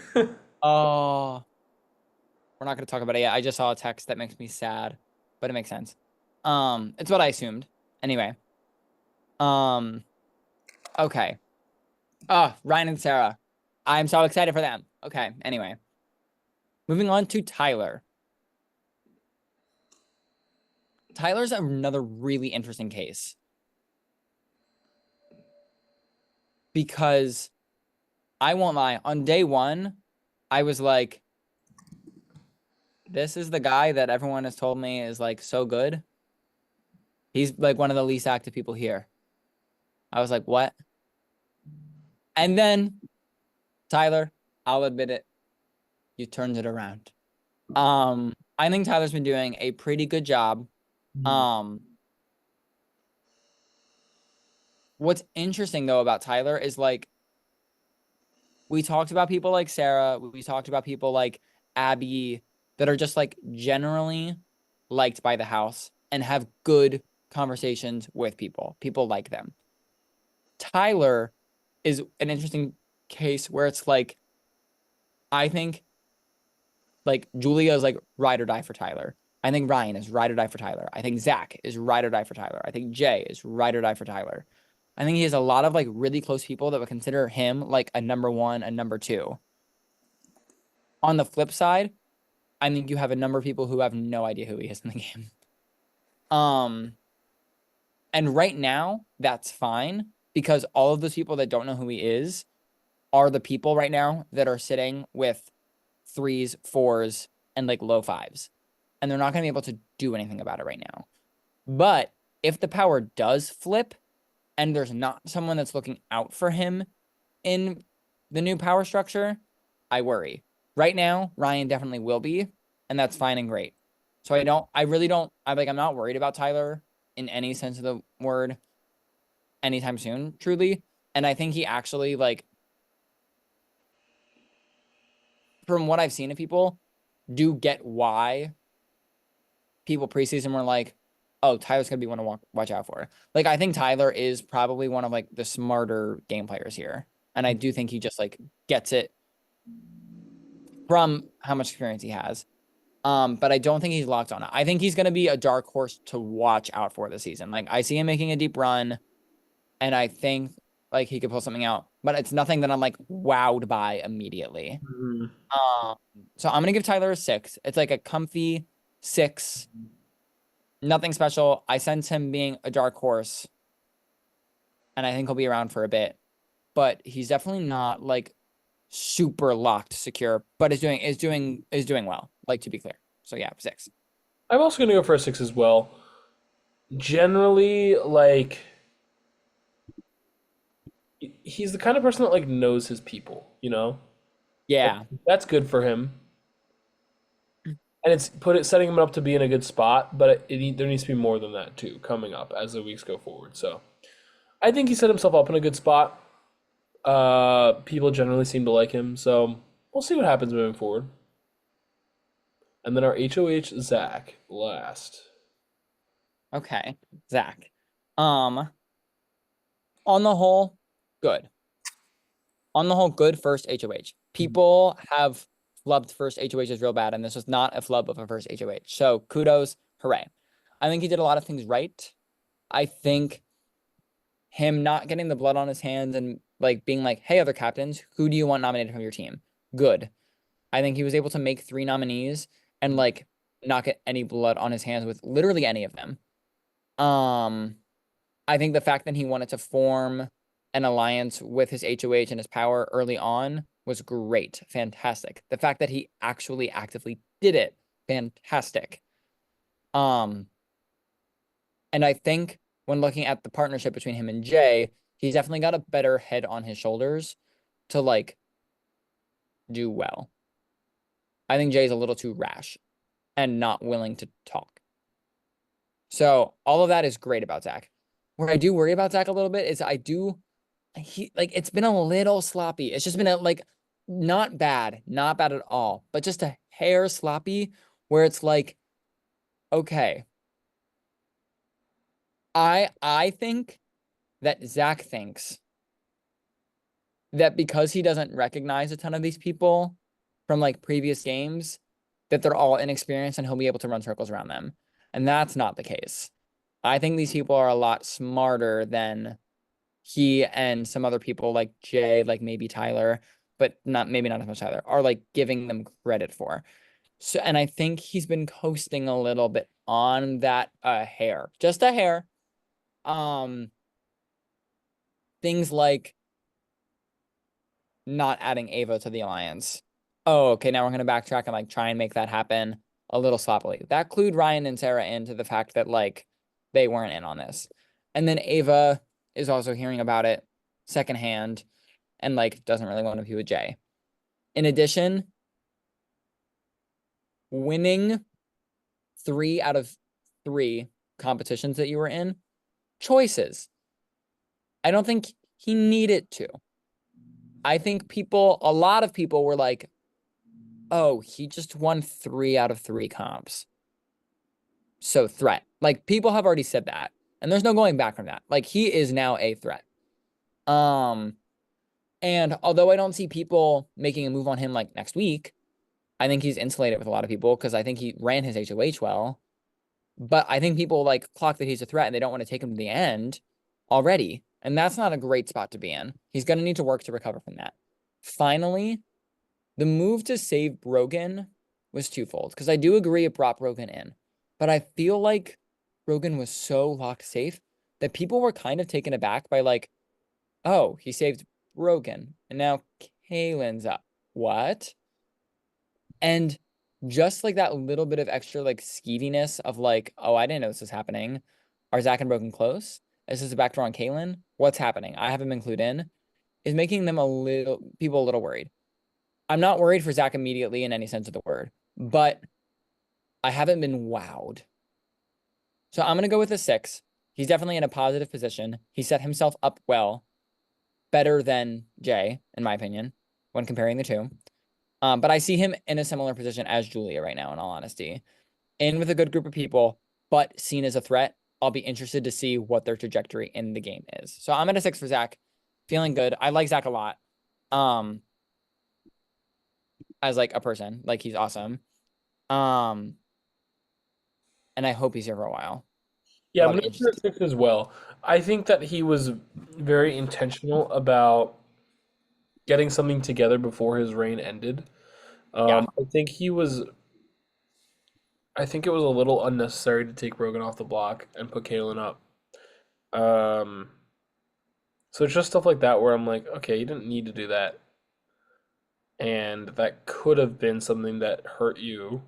Oh, we're not gonna talk about it yet. I just saw a text that makes me sad, but it makes sense. It's what I assumed. Anyway. Um, okay. Ryan and Sarah. I'm so excited for them. Okay, anyway. Moving on to Tyler. Tyler's another really interesting case because I won't lie, on day one, I was like, this is the guy that everyone has told me is like so good. He's like one of the least active people here. I was like, what? And then Tyler, I'll admit it, you turned it around. I think Tyler's been doing a pretty good job. Um, what's interesting though about Tyler is like we talked about people like Sarah, we talked about people like Abby that are just like generally liked by the house and have good conversations with people. People like them. Tyler is an interesting case where it's like I think like Julia is like ride or die for Tyler. I think Ryan is ride or die for Tyler. I think Zach is ride or die for Tyler. I think Jay is ride or die for Tyler. I think he has a lot of like really close people that would consider him like a number one, a number two. On the flip side, I think you have a number of people who have no idea who he is in the game. Um, and right now, that's fine because all of those people that don't know who he is are the people right now that are sitting with threes, fours, and like low fives. And they're not going to be able to do anything about it right now. But if the power does flip and there's not someone that's looking out for him in the new power structure, I worry. Right now, Ryan definitely will be, and that's fine and great. So I really don't, I'm not worried about Tyler in any sense of the word anytime soon, truly. And I think he actually, like, from what I've seen of people, do get why people preseason were like, oh, Tyler's gonna be one to watch out for. Like, I think Tyler is probably one of like the smarter game players here. And I do think he just like gets it from how much experience he has. But I don't think he's locked on it. I think he's gonna be a dark horse to watch out for this season. Like, I see him making a deep run, and I think like he could pull something out, but it's nothing that I'm like wowed by immediately. Mhm. Um, so I'm gonna give Tyler a 6. It's like a comfy 6. Nothing special. I sense him being a dark horse, and I think he'll be around for a bit. But he's definitely not like super locked secure, but is doing well, like, to be clear. So yeah, 6. I'm also gonna go for a 6 as well. Generally, like he's the kind of person that like knows his people, you know? Like, Yeah. that's good for him. And it's setting him up to be in a good spot, but there needs to be more than that too coming up as the weeks go forward. So I think he set himself up in a good spot. People generally seem to like him, so we'll see what happens moving forward. And then our HOH Zach last. Okay. Zach. Um, on the whole, good. On the whole, good first HOH. People have flubbed first HOHs real bad, and this was not a flub of a first HOH. So kudos, hooray. I think he did a lot of things right. I think him not getting the blood on his hands and like being like, hey, other captains, who do you want nominated from your team? Good. I think he was able to make 3 nominees and like not get any blood on his hands with literally any of them. Um, I think the fact that he wanted to form an alliance with his HOH and his power early on was great. Fantastic. The fact that he actually actively did it, fantastic. Um, and I think when looking at the partnership between him and Jay, he's definitely got a better head on his shoulders to like do well. I think Jay's a little too rash and not willing to talk. So all of that is great about Zach. Where I do worry about Zach a little bit is he like it's been a little sloppy. It's just been a like not bad at all, but just a hair sloppy where it's like, okay, I think that Zach thinks that because he doesn't recognize a ton of these people from like previous games, that they're all inexperienced and he'll be able to run circles around them. And that's not the case. I think these people are a lot smarter than he and some other people like Jay, like maybe Tyler, but maybe not as much Tyler, are like giving them credit for. So, and I think he's been coasting a little bit on that hair, just a hair. Um, things like not adding Ava to the alliance. Oh, okay, now we're gonna backtrack and like try and make that happen a little sloppily. That clued Ryan and Sarah into the fact that like they weren't in on this. And then Ava is also hearing about it secondhand and like doesn't really want to be with Jay. In addition, winning 3 out of 3 competitions that you were in, choices. I don't think he needed to. I think a lot of people were like, oh, he just won 3 out of 3 comps. So threat. Like, people have already said that. And there's no going back from that. Like, he is now a threat. Um, and although I don't see people making a move on him like next week, I think he's insulated with a lot of people because I think he ran his HOH well. But I think people like clock that he's a threat and they don't want to take him to the end already. And that's not a great spot to be in. He's going to need to work to recover from that. Finally, the move to save Brogan was twofold because I do agree it brought Brogan in. But I feel like Brogan was so locked safe that people were kind of taken aback by like, oh, he saved Brogan and now Kaylin's up. What? And just like that little bit of extra like skeeviness of like, oh, I didn't know this was happening. Are Zach and Broken close? Is this a backdoor on Kaylin? What's happening? I haven't been clued in. Is making them people a little worried. I'm not worried for Zach immediately in any sense of the word, but I haven't been wowed. So I'm gonna go with a 6. He's definitely in a positive position. He set himself up well, better than Jay, in my opinion, when comparing the two. But I see him in a similar position as Julia right now, in all honesty. In with a good group of people, but seen as a threat. I'll be interested to see what their trajectory in the game is. So I'm at a 6 for Zach. Feeling good. I like Zach a lot. Um, as like a person. Like he's awesome. Um, and I hope he's here for a while. Yeah, But I'm I'll be gonna put interested. it 6 as well. I think that he was very intentional about getting something together before his reign ended. Yeah. I think he was. I think it was a little unnecessary to take Rogan off the block and put Kalen up. Um, so it's just stuff like that where I'm like, okay, you didn't need to do that, and that could have been something that hurt you.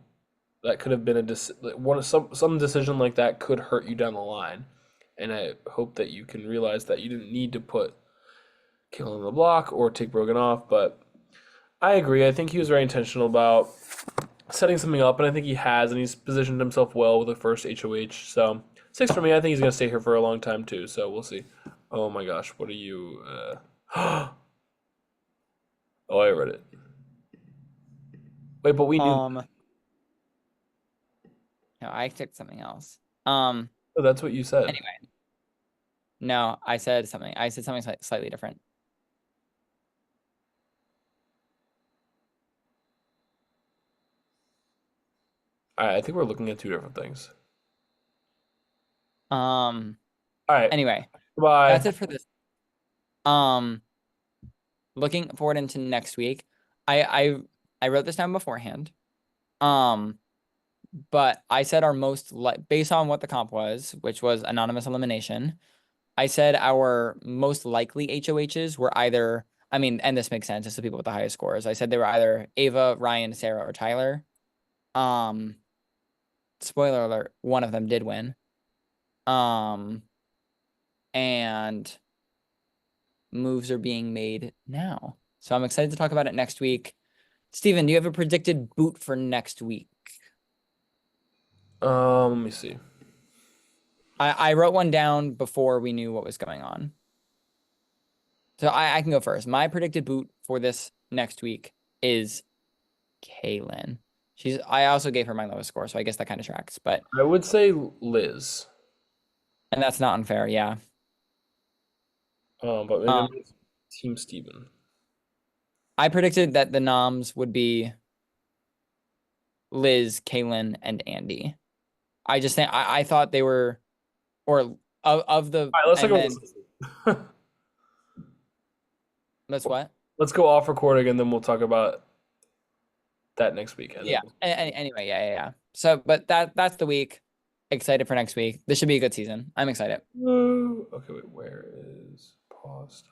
That could have been some decision like that could hurt you down the line, and I hope that you can realize that you didn't need to put Kalen on the block or take Rogan off. But I agree. I think he was very intentional about setting something up, and I think he has, and he's positioned himself well with the first HOH. So 6 for me. I think he's gonna stay here for a long time too. So we'll see. Oh my gosh, what are you? Oh, I read it. Wait, but we knew. Um, no, I picked something else. Um, Oh, that's what you said. anyway, no, I said something. I said something slightly different. I think we're looking at two different things. Um, All right. anyway, that's Bye. it for this. Um, looking forward into next week. I I I wrote this down beforehand. Um, but I said our most based on what the comp was, which was anonymous elimination. I said our most likely HOHs were either, I mean, and this makes sense, it's the people with the highest scores. I said they were either Ava, Ryan, Sarah, or Tyler. Um, spoiler alert, one of them did win. Um, and moves are being made now. So I'm excited to talk about it next week. Steven, do you have a predicted boot for next week? Let me see. I wrote one down before we knew what was going on. So I can go first. My predicted boot for this next week is Kaylin. I also gave her my lowest score, so I guess that kind of tracks. But I would say Liz. and that's not unfair, yeah. But maybe Um, I'm Team Steven. I predicted that the noms would be Liz, Kaylin, and Andy. I just think I thought they were or of the All right, let's take and a then listen. that's what? Let's go off recording and then we'll talk about that next week. And then Yeah. Anyway, yeah. So, but that's the week. Excited for next week. This should be a good season. I'm excited. okay, wait, where is paused?